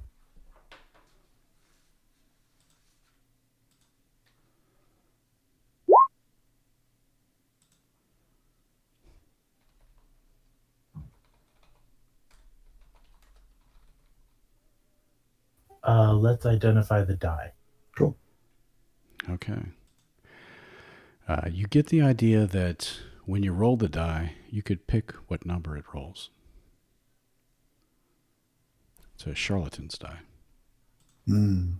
Let's identify the die. Cool. Okay. You get the idea that when you roll the die, you could pick what number it rolls. It's a charlatan's die. Hmm.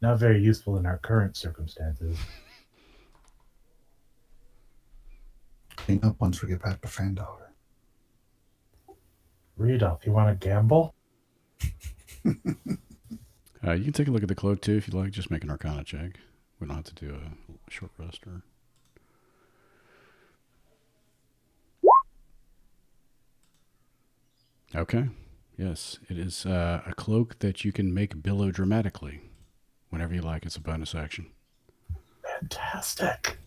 Not very useful in our current circumstances. Clean up once we get back to Phandelver. Rudolph, you want to gamble? You can take a look at the cloak, too, if you'd like. Just make an Arcana check. We don't have to do a short rest. Okay. Yes, it is a cloak that you can make billow dramatically whenever you like. It's a bonus action. Fantastic.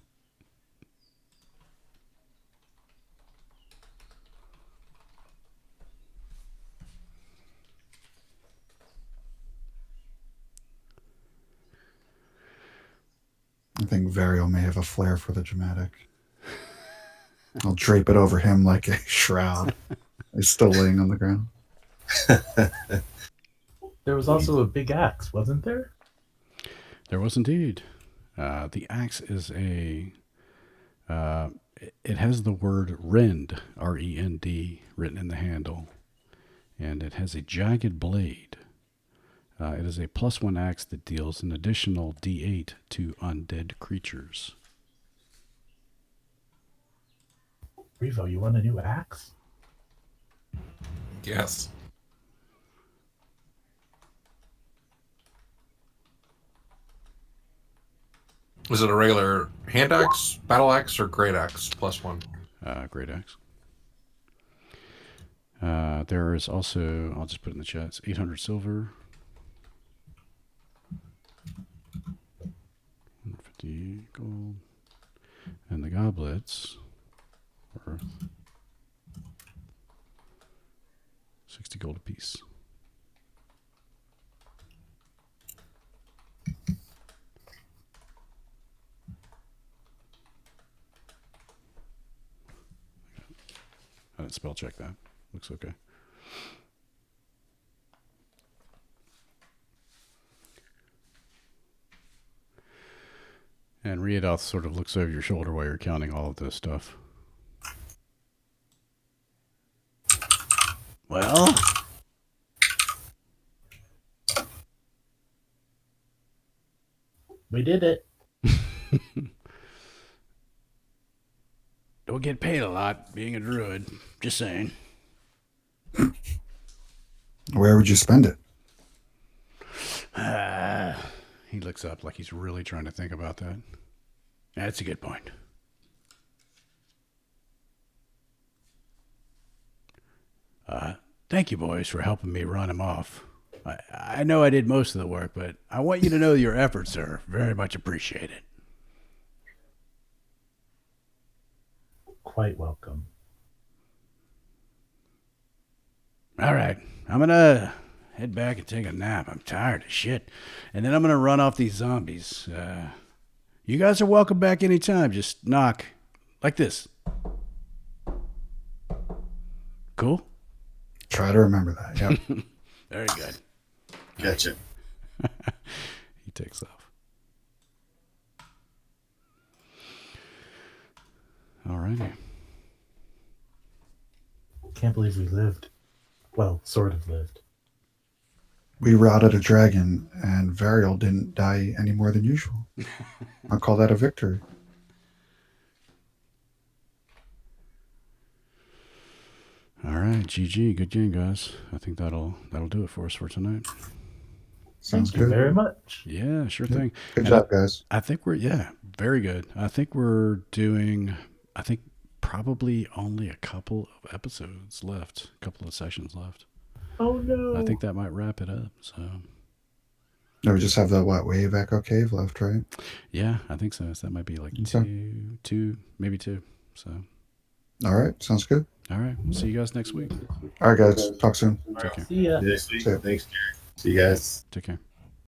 I think Varial may have a flair for the dramatic. I'll drape it over him like a shroud. He's still laying on the ground. There was also a big axe, wasn't there? There was indeed. The axe is a. It has the word rend, R-E-N-D, written in the handle, and it has a jagged blade. It is a +1 axe that deals an additional D8 to undead creatures. Revo, you want a new axe? Yes. Is it a regular hand axe, battle axe, or great axe +1? Great axe. There is also, I'll just put it in the chat, it's 800 silver. 150 gold. And the goblets worth 60 gold apiece. I didn't spell check that. Looks okay. And Riedoth sort of looks over your shoulder while you're counting all of this stuff. Well, We did it. don't get paid a lot being a druid. Just saying. Where would you spend it? He looks up like he's really trying to think about that. That's a good point. Thank you, boys, for helping me run him off. I know I did most of the work, but I want you to know your efforts are very much appreciated. Quite welcome. All right, I'm going to head back and take a nap. I'm tired as shit. And then I'm going to run off these zombies. You guys are welcome back anytime. Just knock like this. Cool? Try to remember that. Yep. Very good. Gotcha. He takes off. All righty. Can't believe we lived. Well, sort of lived. We routed a dragon, and Varial didn't die any more than usual. I'll call that a victory. All right, GG. Good game, guys. I think that'll do it for us for tonight. Sounds Thank you good. very much. Yeah, sure thing. Good And job, guys. I think very good. I think we're doing, probably only a couple of episodes left, a couple of sessions left. Oh no. I think that might wrap it up. So, No, we just have the Wave Echo Cave left, right? yeah, I think so. So that might be like Okay. two, maybe two. So, All right. Sounds good. all right. We'll see you guys next week. All right, guys. Talk soon. Take care. See ya. Next week. See ya. Thanks, Jerry. See you guys. Take care.